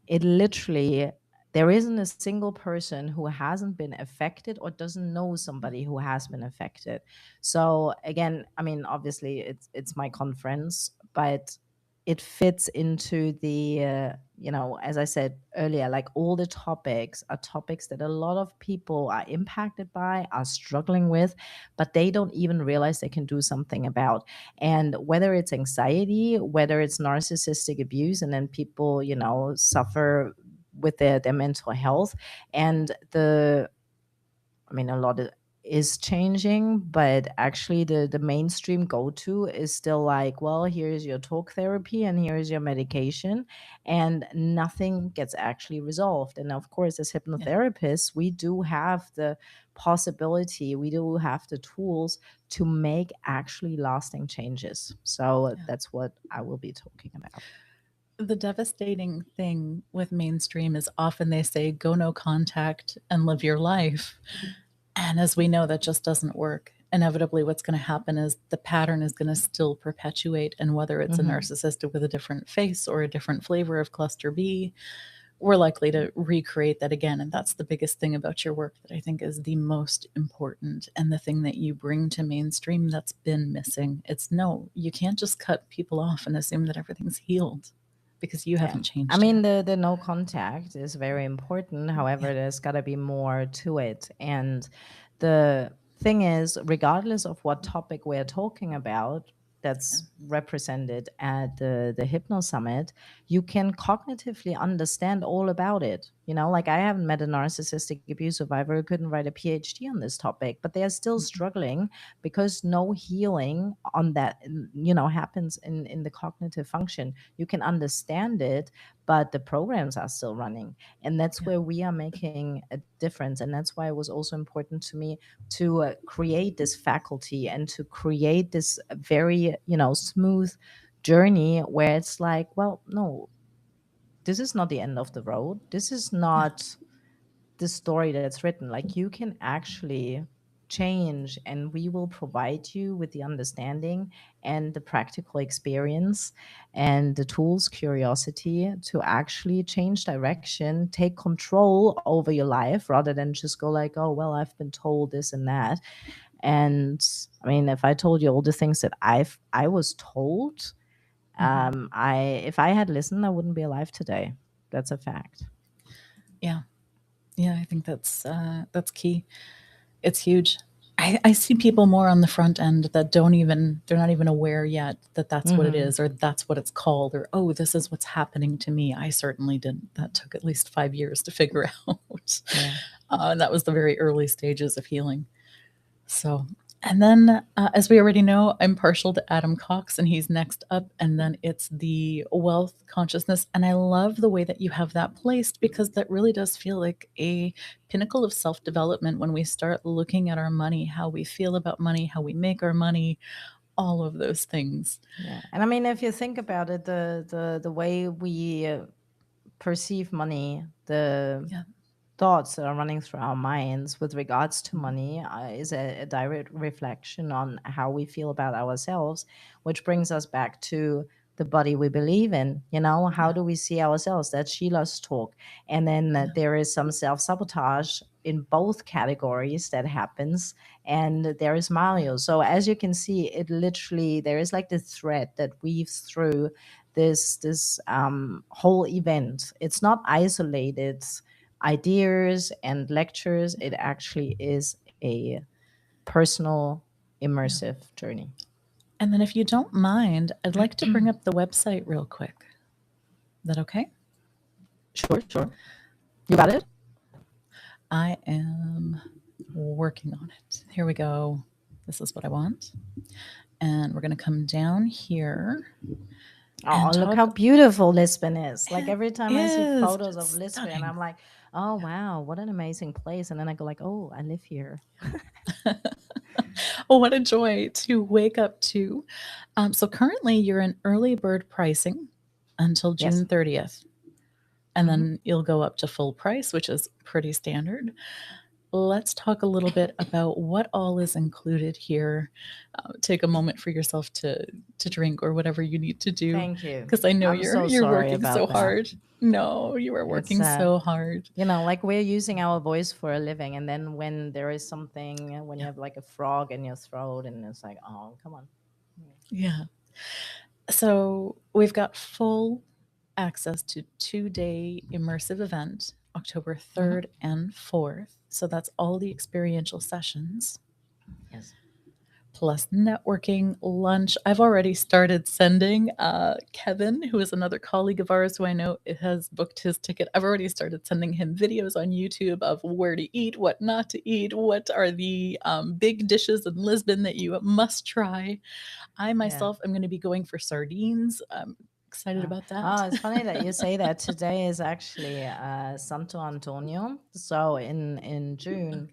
it literally, there isn't a single person who hasn't been affected or doesn't know somebody who has been affected. So again, I mean, obviously it's my conference, but it fits into the as I said earlier, like, all the topics are topics that a lot of people are impacted by, are struggling with, but they don't even realize they can do something about. And whether it's anxiety, whether it's narcissistic abuse, and then people, suffer with their mental health. And I mean, a lot is changing, but actually the mainstream go-to is still like, well, here's your talk therapy and here's your medication, and nothing gets actually resolved. And of course, as Yeah. hypnotherapists, we do have the possibility, we do have the tools to make actually lasting changes. So Yeah. that's what I will be talking about. The devastating thing with mainstream is often they say, "Go no contact and live your life." And as we know, that just doesn't work. Inevitably, what's gonna happen is the pattern is gonna still perpetuate, and whether it's a Hmm. narcissist with a different face or a different flavor of cluster B, we're likely to recreate that again. And that's the biggest thing about your work that I think is the most important, and the thing that you bring to mainstream that's been missing. It's no, you can't just cut people off and assume that everything's healed, because you Yeah. haven't I changed mean, yet. the no contact is very important. Yeah. However, there's got to be more to it. And the thing is, regardless of what topic we're talking about Yeah. that's represented at the Hypno Summit, you can cognitively understand all about it. You know, like I haven't met a narcissistic abuse survivor who couldn't write a PhD on this topic, but they are still Mhm. struggling because no healing on that, you know, happens in the cognitive function. You can understand it, but the programs are still running. And that's Yeah. where we are making a difference. And that's why it was also important to me to create this faculty and to create this very, you know, smooth journey where it's like, well, no, this is not the end of the road. This is Yeah. not the story that's written. Like you can actually change, and we will provide you with the understanding and the practical experience and the tools, curiosity to actually change direction, take control over your life rather than just go like, oh well, I've been told this and that. And I mean, if I told you all the things that I was told, Hmm. I if I had listened, I wouldn't be alive today. That's a fact. Yeah. Yeah. I think that's key. It's huge. I see people more on the front end that don't even, they're not even aware yet that that's what it Hmm. is, or that's what it's called, or, oh, this is what's happening to me. I certainly didn't. That took at least 5 years to figure out. Yeah. And that was the very early stages of healing. So, and then, as we already know, I'm partial to Adam Cox, and he's next up. And then it's the wealth consciousness. And I love the way that you have that placed, because that really does feel like a pinnacle of self development when we start looking at our money, how we feel about money, how we make our money, all of those things. Yeah, and I mean, if you think about it, the way we perceive money, the Yeah. thoughts that are running through our minds with regards to Mhm. money is a direct reflection on how we feel about ourselves, which brings us back to the body we believe in. You know, how Yeah. do we see ourselves? That's Sheila's talk. And then Yeah. there is some self sabotage in both categories that happens. And there is Mario. So as you can see, it literally, there is like the thread that weaves through this whole event. It's not isolated ideas and lectures. It actually is a personal, Yeah. immersive journey. And then, if you don't mind, I'd like to bring up the website real quick. Is that okay? Sure, sure. You got it? I am working on it. Here we go. This is what I want. And we're going to come down here and Oh, look how talk. beautiful Lisbon is. Like It every time I see is photos of just Lisbon, stunning. I'm like, oh, wow, what an amazing place. And then I go like, oh, I live here. Oh, what a joy to wake up to. So currently you're in early bird pricing until Yes. June 30th. And Hmm. then you'll go up to full price, which is pretty standard. Let's talk a little bit about what all is included here. Take a moment for yourself to drink or whatever you need to do, Thank you. because I know I'm so you're sorry working so about that. hard. No, you are It's working so hard. you know, like we're using our voice for a living, and then when there is something, when you Yeah, have like a frog in your throat, and it's like, oh, come on. yeah. So we've got full access to 2-day immersive event, October Hmm. 3rd and 4th. So that's all the experiential sessions, Yes. plus networking, lunch. I've already started sending Kevin, who is another colleague of ours who I know has booked his ticket. I've already started sending him videos on YouTube of where to eat, what not to eat, what are the big dishes in Lisbon that you must try. I Yeah. myself am going to be going for sardines. I'm excited about that. Oh, it's funny that you say that. Today is actually Santo Antonio. So in June,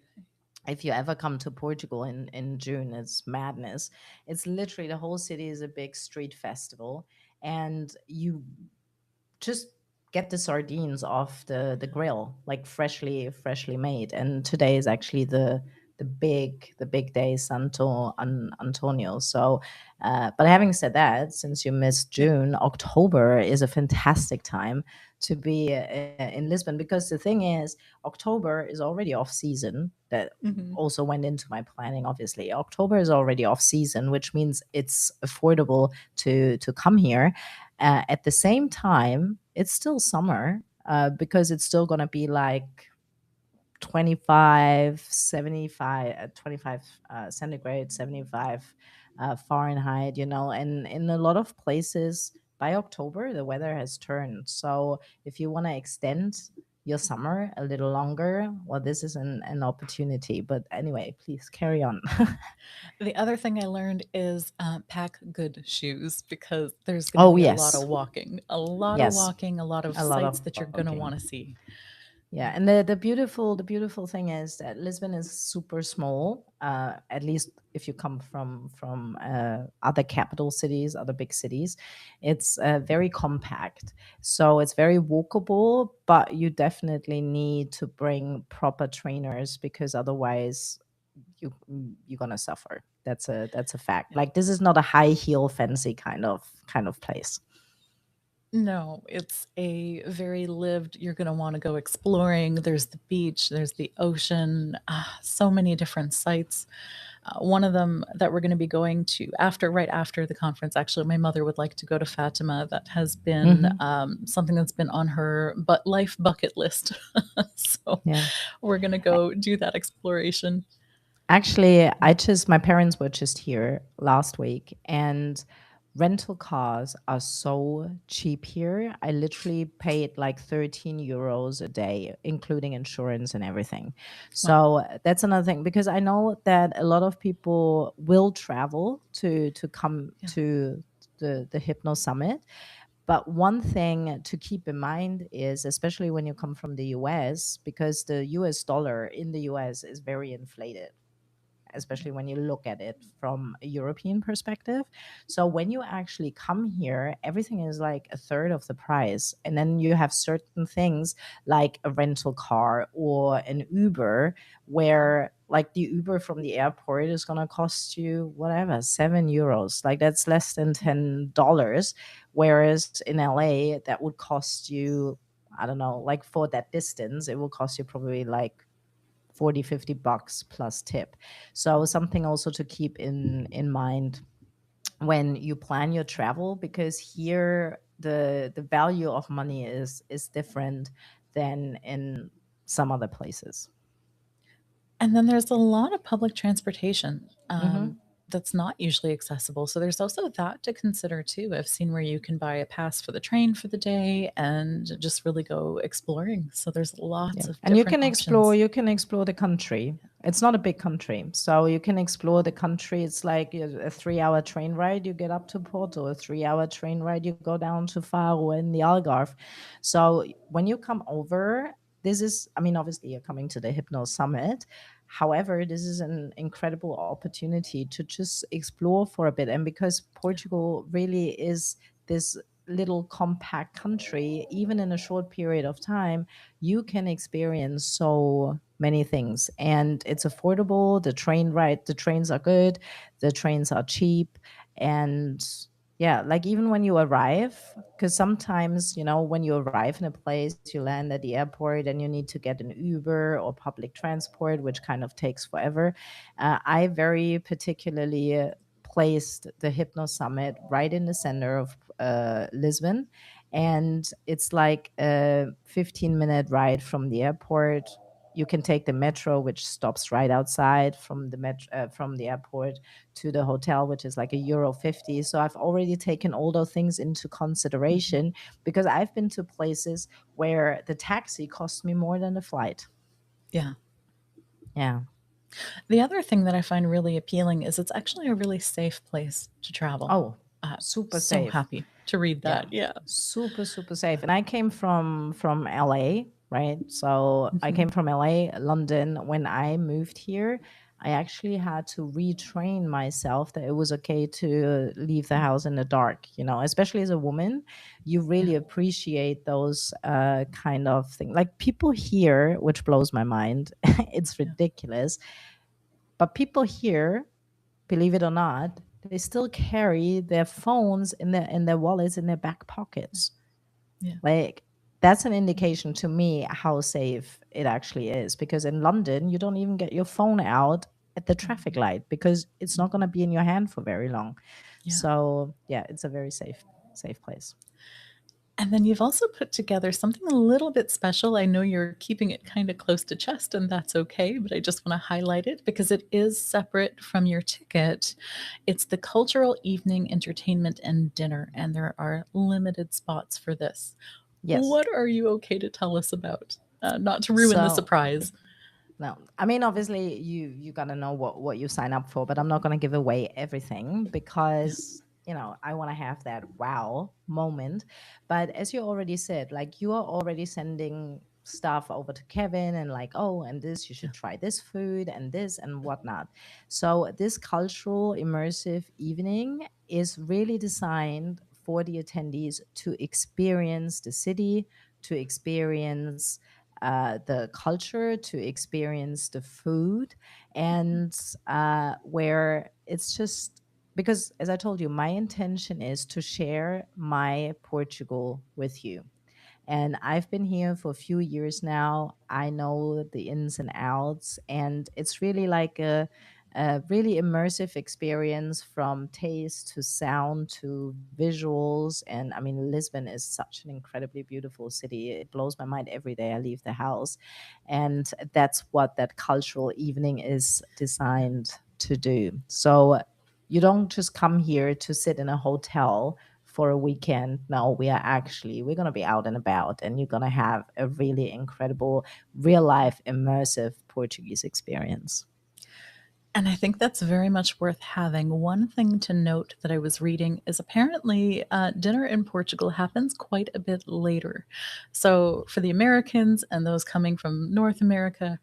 if you ever come to Portugal in June, it's madness. It's literally the whole city is a big street festival, and you just get the sardines off the grill, like freshly made. And today is actually the big day, Antonio. So, but having said that, since you missed Yeah. June, October is a fantastic time to be in Lisbon, because the thing is, October is already off season. That Mhm. also went into my planning. Obviously, October is already off season, which means it's affordable to come here. At the same time, it's still summer, because it's still going to be like 25, 75, 25 centigrade, 75 Fahrenheit, and in a lot of places by October, the weather has turned. So if you want to extend your summer a little longer, well, this is an opportunity. But anyway, please carry on. The other thing I learned is, pack good shoes because there's gonna Oh, be yes. a Yes. lot of A lot of sights that you're gonna walking. wanna see. Yeah, and the beautiful thing is that Lisbon is super small. At least if you come from other capital cities, other big cities, it's very compact. So it's very walkable, but you definitely need to bring proper trainers, because otherwise you're gonna suffer. That's a fact. Yeah. Like, this is not a high heel fancy kind of place. No, it's a very lived, you're gonna wanna go exploring, there's the beach, there's the ocean, so many different sites. One of them that we're gonna be going to right after the conference, actually, my mother would like to go to Fatima. That has been, Hmm. something that's been on her life bucket list. So, Yeah. we're gonna go do that exploration. Actually, my parents were just here last week, and rental cars are so cheap here. I literally paid like 13 euros a day, including insurance and everything. Wow. So that's another thing, because I know that a lot of people will travel to come Yeah. to the Hypno Summit. But one thing to keep in mind is, especially when you come from the US, because the US dollar in the US is very inflated, especially when you look at it from a European perspective. So when you actually come here, everything is like a third of the price. And then you have certain things like a rental car or an Uber, where like the Uber from the airport is going to cost you whatever, 7 euros. Like, that's less than $10. Whereas in LA, that would cost you, I don't know, like for that distance, it will cost you probably like 40-50 bucks plus tip. So something also to keep in mind when you plan your travel, because here the value of money is different than in some other places. And then there's a lot of public transportation, Hmm. that's not usually accessible. So there's also that to consider too. I've seen where you can buy a pass for the train for the day and just really go exploring. So there's Yeah, lots of and you different can explore options. you can explore the country. It's not a big country, so you can explore the country. It's like a 3-hour train ride, you get up to Porto. A 3-hour train ride, you go down to Faro in the Algarve. So when you come over, this is, I mean, obviously you're coming to the Hypno Summit. However, this is an incredible opportunity to just explore for a bit. And because Portugal really is this little compact country, even in a short period of time, you can experience so many things, and it's affordable. The trains are good, the trains are cheap. And yeah, like, even when you arrive, because sometimes, when you arrive in a place, you land at the airport and you need to get an Uber or public transport, which kind of takes forever. I very particularly placed the Hypno Summit right in the center of Lisbon, and it's like a 15-minute ride from the airport. You can take the metro, which stops right outside from the airport, to the hotel, which is like a euro 50. So I've already taken all those things into Mhm. consideration, because I've been to places where the taxi cost me more than the flight. Yeah. Yeah. The other thing that I find really appealing is it's actually a really safe place to travel. Oh, Uh, super so safe. happy to read Yeah, that. Yeah. super super safe. And I came from LA, right? So I Mhm. came from LA, London. When I moved here, I actually had to retrain myself that it was okay to leave the house in the dark. Especially as a woman, you Yeah. really appreciate those kind of things. Like, people here, which blows my mind, it's Yeah. ridiculous. But people here, believe it or not, they still carry their phones in their wallets in their back pockets. Yeah. Like, that's an indication to me how safe it actually is, because in London you don't even get your phone out at the traffic light because it's not going to be in your hand for very long. Yeah. So yeah, it's a very safe place. And then you've also put together something a little bit special. I know you're keeping it kind of close to chest, and that's okay, but I just want to highlight it because it is separate from your ticket. It's the cultural evening entertainment and dinner, and there are limited spots for this. Yes. What are you okay to tell us about? Not to ruin the So surprise. no, I mean, obviously you gotta know what you sign up for, but I'm not gonna give away everything Yeah. because I want to have that wow moment. But as you already said, like, you are already sending stuff over to Kevin and like, oh, and this, you Yeah. should try this food and this and whatnot. So this cultural immersive evening is really designed for the attendees to experience the city, to experience the culture, to experience the food, and where it's just because, as I told you, my intention is to share my Portugal with you. And I've been here for a few years now. I know the ins and outs, and it's really like a really immersive experience from taste to sound to visuals. And I mean, Lisbon is such an incredibly beautiful city. It blows my mind every day I leave the house. And that's what that cultural evening is designed to do. So you don't just come here to sit in a hotel for a weekend. No, we're going to be out and about, and you're going to have a really incredible real life immersive Portuguese experience. And I think that's very much worth having. One thing to note that I was reading is apparently dinner in Portugal happens quite a bit later. So, for the Americans and those coming from North America,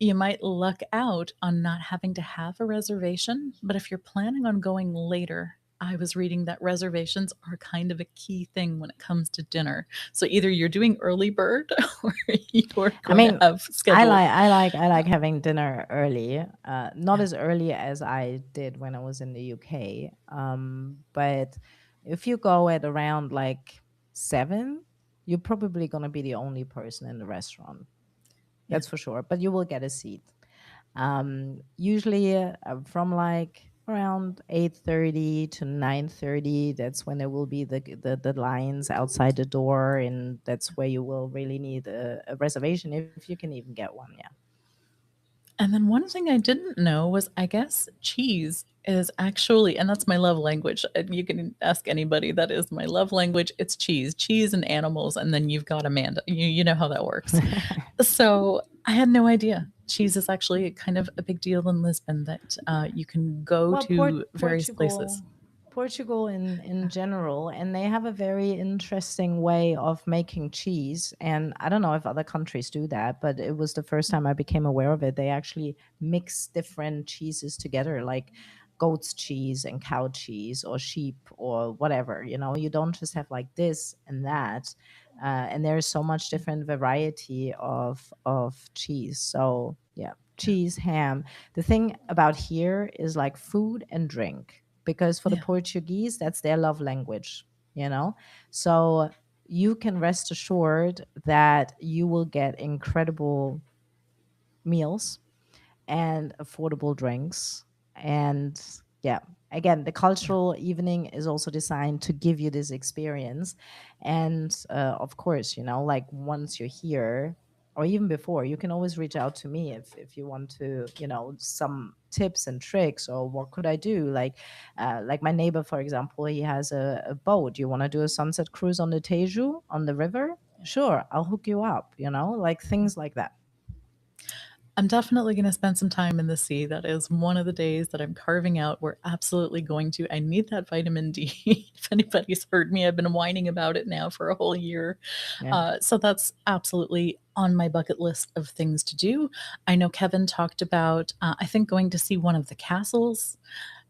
you might luck out on not having to have a reservation. But if you're planning on going later, I was reading that reservations are kind of a key thing when it comes to dinner. So either you're doing early bird or you're I going to mean, have scheduled. I like having dinner early. Not Yeah. as early as I did when I was in the UK. But if you go at around like 7, you're probably gonna be the only person in the restaurant. Yeah. That's for sure. But you will get a seat. Usually from like around 8:30 to 9:30, that's when there will be the lines outside the door, and that's where you will really need a reservation if you can even get one. Yeah. And then one thing I didn't know was I guess cheese is actually, and that's my love language. You can ask anybody, that is my love language. It's cheese and animals. And then you've got Amanda. You know how that works. So I had no idea. Cheese is actually kind of a big deal in Lisbon that you can go Well, to various places. Portugal in general, and they have a very interesting way of making cheese. And I don't know if other countries do that, but it was the first time I became aware of it. They actually mix different cheeses together, like goat's cheese and cow cheese or sheep or whatever. You don't just have like this and that. And there's so much different variety of cheese. So yeah, Yeah. cheese, ham. The thing about here is like food and drink, because for the Yeah. Portuguese, that's their love language, you know? So you can rest assured that you will get incredible meals and affordable drinks. And yeah, again, the Yeah. cultural evening is also designed to give you this experience. And of course, like, once you're here or even before, you can always reach out to me if you want to, some tips and tricks, or what could I do, like my neighbor, for example, he has a boat. You want to do a sunset cruise on the Teju, on the river? Sure, I'll hook you up, like things like that. I'm definitely going to spend some time in the sea. That is one of the days that I'm carving out. We're absolutely going to. I need that vitamin D. If anybody's heard me, I've been whining about it now for a whole year. Yeah. So that's absolutely on my bucket list of things to do. I know Kevin talked about, I think, going to see one of the castles.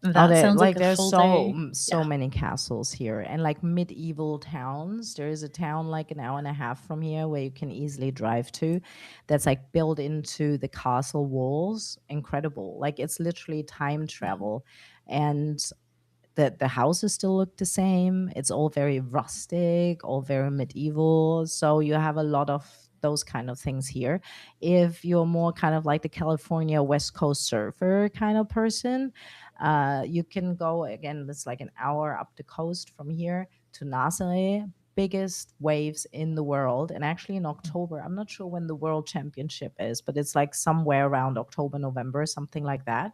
Oh, That there sounds like like a there's full day. so Yeah. many castles here and like medieval towns. There is a town like an hour and a half from here where you can easily drive to that's like built into the castle walls. Incredible. Like it's literally time Wow. travel. And the houses still look the same. It's all very rustic, all very medieval. So you have a lot of those kind of things here. If you're more kind of like the California West Coast surfer kind of person, you can go again. It's like an hour up the coast from here to Nazare. Biggest waves in the world, and actually in October. I'm not sure when the World Championship is, but it's like somewhere around October, November, something like that,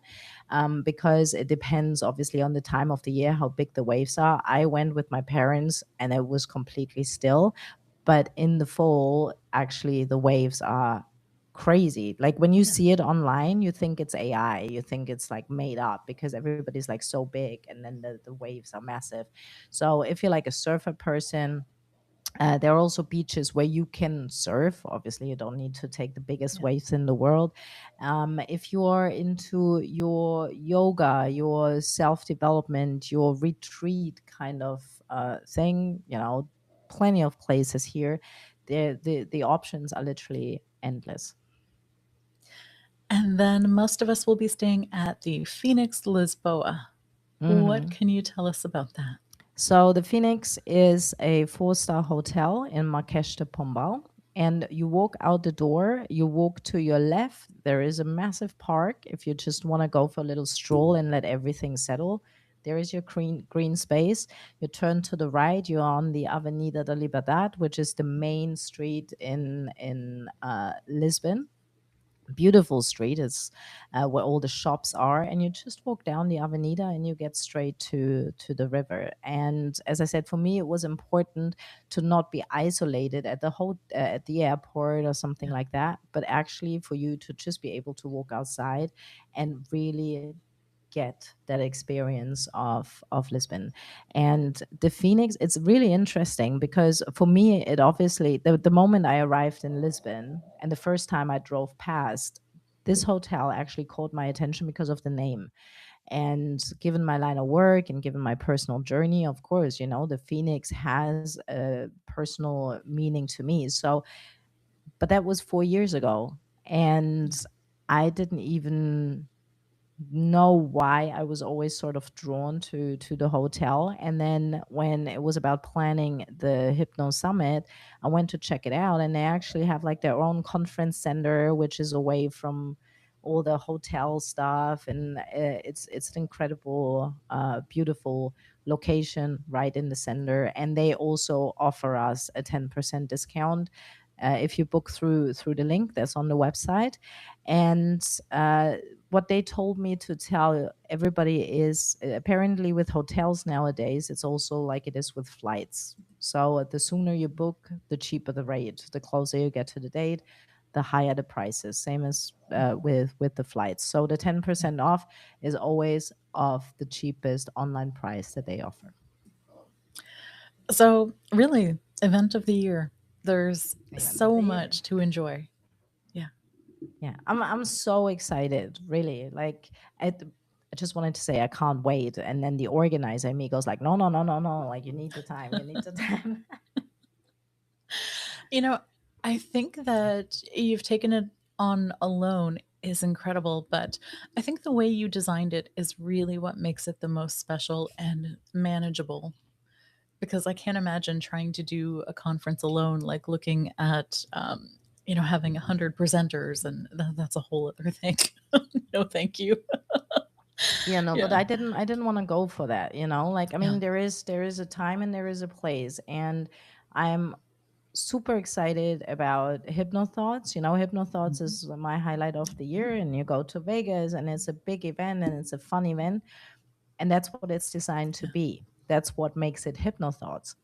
because it depends obviously on the time of the year how big the waves are. I went with my parents and it was completely still, but in the fall, actually, the waves are crazy. Like when you Yeah. see it online, you think it's AI, you think it's like made up because everybody's like so big and then the waves are massive. So if you're like a surfer person, there are also beaches where you can surf. Obviously, you don't need to take the biggest Yeah. waves in the world. If you're into your yoga, your self development, your retreat kind of thing, plenty of places here. The options are literally endless. And then most of us will be staying at the Phoenix Lisboa. What Mhm. can you tell us about that? So the Phoenix is a four-star hotel in Marques de Pombal. And you walk out the door, you walk to your left. There is a massive park. If you just want to go for a little stroll and let everything settle, there is your green space. You turn to the right, you're on the Avenida da Liberdade, which is the main street in Lisbon. Beautiful street. It's where all the shops are, and you just walk down the avenida and you get straight to the river. And as I said, for me it was important to not be isolated at at the airport or something Yeah. like that, but actually for you to just be able to walk outside and really get that experience of Lisbon. And the Phoenix, it's really interesting because for me it obviously the moment I arrived in Lisbon and the first time I drove past, this hotel actually caught my attention because of the name. And given my line of work and given my personal journey, of course, the Phoenix has a personal meaning to me. So, but that was 4 years ago. And I didn't even know why I was always sort of drawn to the hotel. And then when it was about planning the Hypno Summit, I went to check it out, and they actually have like their own conference center, which is away from all the hotel stuff, and it's an incredible, beautiful location right in the center. And they also offer us a 10% discount if you book through the link that's on the website. And what they told me to tell everybody is apparently with hotels nowadays, it's also like it is with flights. So the sooner you book, the cheaper the rate. The closer you get to the date, the higher the prices. Same as with the flights. So the 10% off is always of the cheapest online price that they offer. So, really, event of the year. There's Event of so the year. much to enjoy. Yeah. Yeah, I'm so excited, really. Like I just wanted to say I can't wait, and then the organizer in me goes like, no, no, no, no, no. Like you need the time. You need the time. You know, I think that you've taken it on alone is incredible, but I think the way you designed it is really what makes it the most special and manageable. Because I can't imagine trying to do a conference alone, like looking at, having 100 presenters, and that's a whole other thing. No, thank you. Yeah, no, but Yeah. I didn't want to go for that. Like I Yeah. mean, there is a time and there is a place, and I'm super excited about Hypno Thoughts. Hypno Thoughts Mhm. is my highlight of the year, and you go to Vegas, and it's a big event, and it's a fun event, and that's what it's designed to Yeah. be. That's what makes it Hypno Thoughts.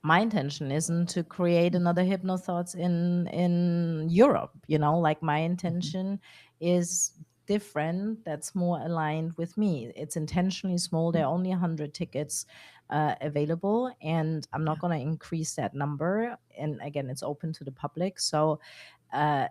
My intention isn't to create another Hypno Thoughts in Europe. Like my Mhm. intention is different. That's more aligned with me. It's intentionally small. There are only 100 tickets available, and I'm not Yeah. going to increase that number. And again, it's open to the public. So uh,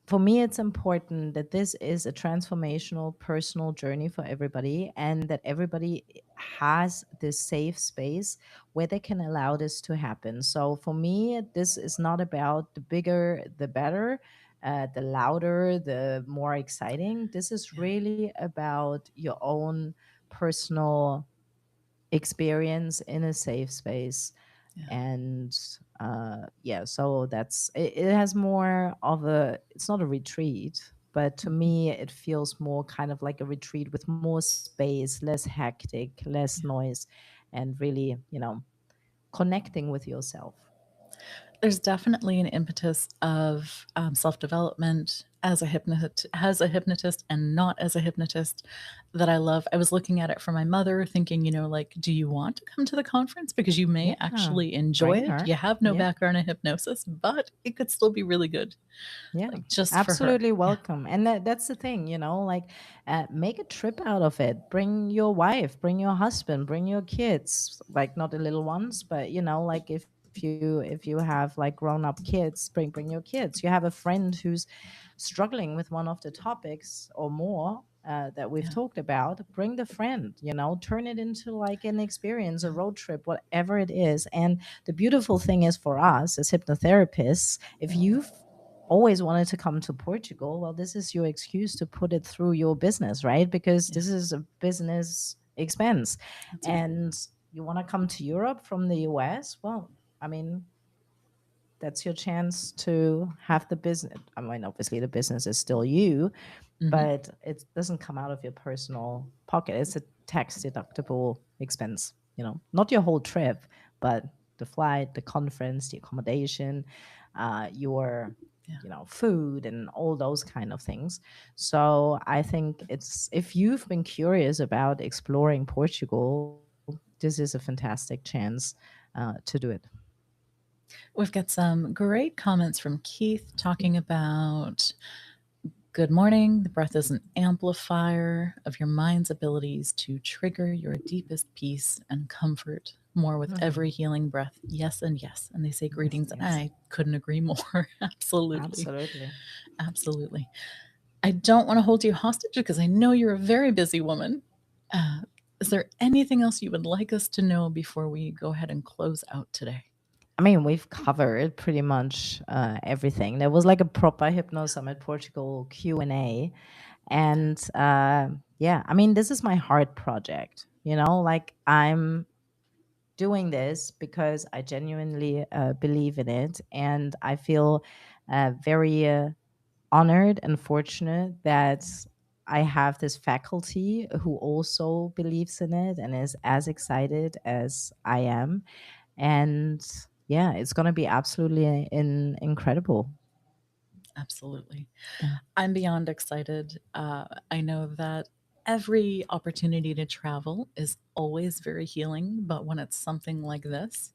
for me, it's important that this is a transformational personal journey for everybody, and that everybody has this safe space where they can allow this to happen. So for me, this is not about the bigger, the better, the louder, the more exciting. This is Yeah. really about your own personal experience in a safe space. Yeah. And yeah, so that's it, it has more of a, it's not a retreat, but to Mhm. me it feels more kind of like a retreat with more space, less hectic, less Yeah. noise, and really, connecting with yourself. There's definitely an impetus of self development as a hypnotist and not as a hypnotist that I love. I was looking at it for my mother, thinking, like, do you want to come to the conference because you may Yeah, actually enjoy bring it? her. You have no Yeah. background in hypnosis, but it could still be really good, Yeah, like just for her. absolutely Yeah, welcome. And that's the thing, like, make a trip out of it. Bring your wife, bring your husband, bring your kids, like not the little ones, but like if you have like grown up kids, bring your kids. You have a friend who's struggling with one of the topics or more that we've yeah, talked about, bring the friend, turn it into like an experience, a yeah, road trip, whatever it is. And the beautiful thing is for us as hypnotherapists, if you've always wanted to come to Portugal, well, this is your excuse to put it through your business, right? Because yeah. this is a business expense. That's right. And you want to come to Europe from the US, well, I mean, that's your chance to have the business. I mean, obviously, the business is still you, Hmm. but it doesn't come out of your personal pocket. It's a tax deductible expense, not your whole trip, but the flight, the conference, the accommodation, your Yeah. food and all those kind of things. So I think it's, if you've been curious about exploring Portugal, this is a fantastic chance to do it. We've got some great comments from Keith talking about good morning. The breath is an amplifier of your mind's abilities to trigger your deepest peace and comfort more with every Mhm. healing breath. Yes, and yes. And they say Yes, greetings. And yes, I couldn't agree more. Absolutely. absolutely. Absolutely. I don't want to hold you hostage because I know you're a very busy woman. Uh, is there anything else you would like us to know before we go ahead and close out today? I mean, we've covered pretty much everything. There was like a proper Hypno Summit Portugal Q&A. And yeah, I mean, this is my heart project, like I'm doing this because I genuinely believe in it. And I feel very honored and fortunate that I have this faculty who also believes in it and is as excited as I am. And yeah, it's going to be absolutely incredible. Absolutely. Yeah. I'm beyond excited. I know that every opportunity to travel is always very healing, but when it's something like this,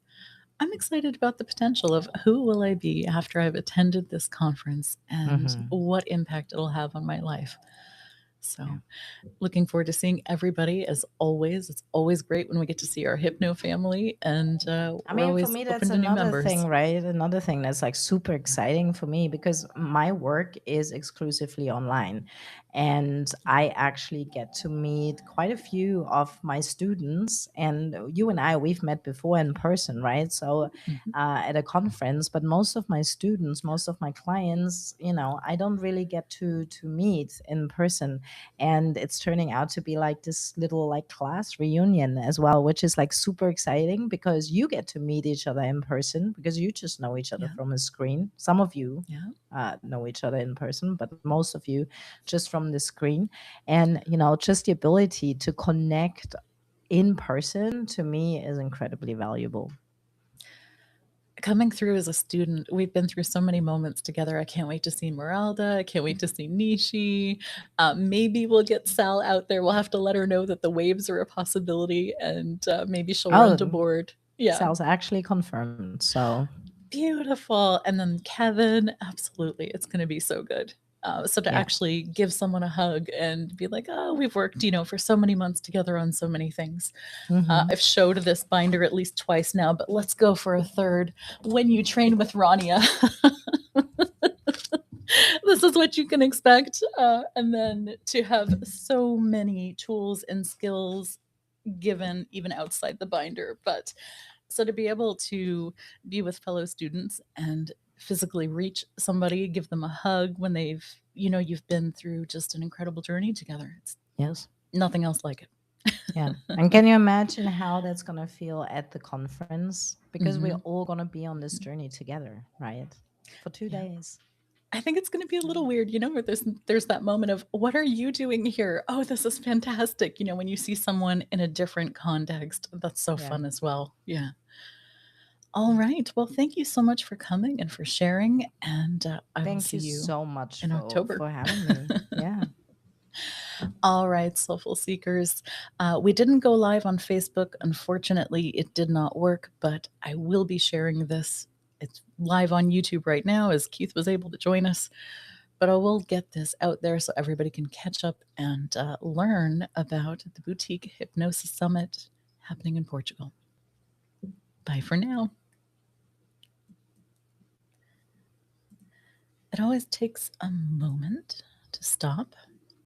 I'm excited about the potential of who will I be after I've attended this conference and Hmm. what impact it'll have on my life. Yeah. So, looking forward to seeing everybody as always. It's always great when we get to see our Hypno family, and I we're mean, for always me, that's open to new another thing, members. right? Another thing that's like super exciting for me because my work is exclusively online. And I actually get to meet quite a few of my students. And you and I, we've met before in person, right? So Mhm. at a conference, but most of my students, most of my clients, I don't really get to meet in person. And it's turning out to be like this little like class reunion as well, which is like super exciting because you get to meet each other in person because you just know each other Yeah, from a screen. Some of you yeah. know each other in person, but most of you just from the screen. And just the ability to connect in person to me is incredibly valuable. Coming through as a student, we've been through so many moments together. I can't wait to see Meralda. I can't wait to see Nishi. Maybe we'll get Sal out there. We'll have to let her know that the waves are a possibility, and maybe she'll run to Oh, board. Yeah, sales actually confirmed. So beautiful. And then Kevin, absolutely, it's going to be so good. So to yeah. actually give someone a hug and be like, oh, we've worked, for so many months together on so many things. Hmm. I've showed this binder at least twice now, but let's go for a third. When you train with Ronia, This is what you can expect. And then to have so many tools and skills given even outside the binder. But so to be able to be with fellow students and physically reach somebody, give them a hug when they've, you've been through just an incredible journey together. It's Yes. nothing else like it. Yeah. And can you imagine how that's going to feel at the conference? Because we're Mhm. all going to be on this journey together, right? For 2 days. I think it's going to be a little weird, where there's that moment of what are you doing here? Oh, this is fantastic. When you see someone in a different context, that's so Yeah. fun as well. Yeah. All right. Well, thank you so much for coming and for sharing. And I will Thank see you you so much in October. for having me. Yeah. All right, Soulful Seekers. We didn't go live on Facebook. Unfortunately, it did not work, but I will be sharing this. It's live on YouTube right now as Keith was able to join us. But I will get this out there so everybody can catch up and learn about the Boutique Hypnosis Summit happening in Portugal. Bye for now. It always takes a moment to stop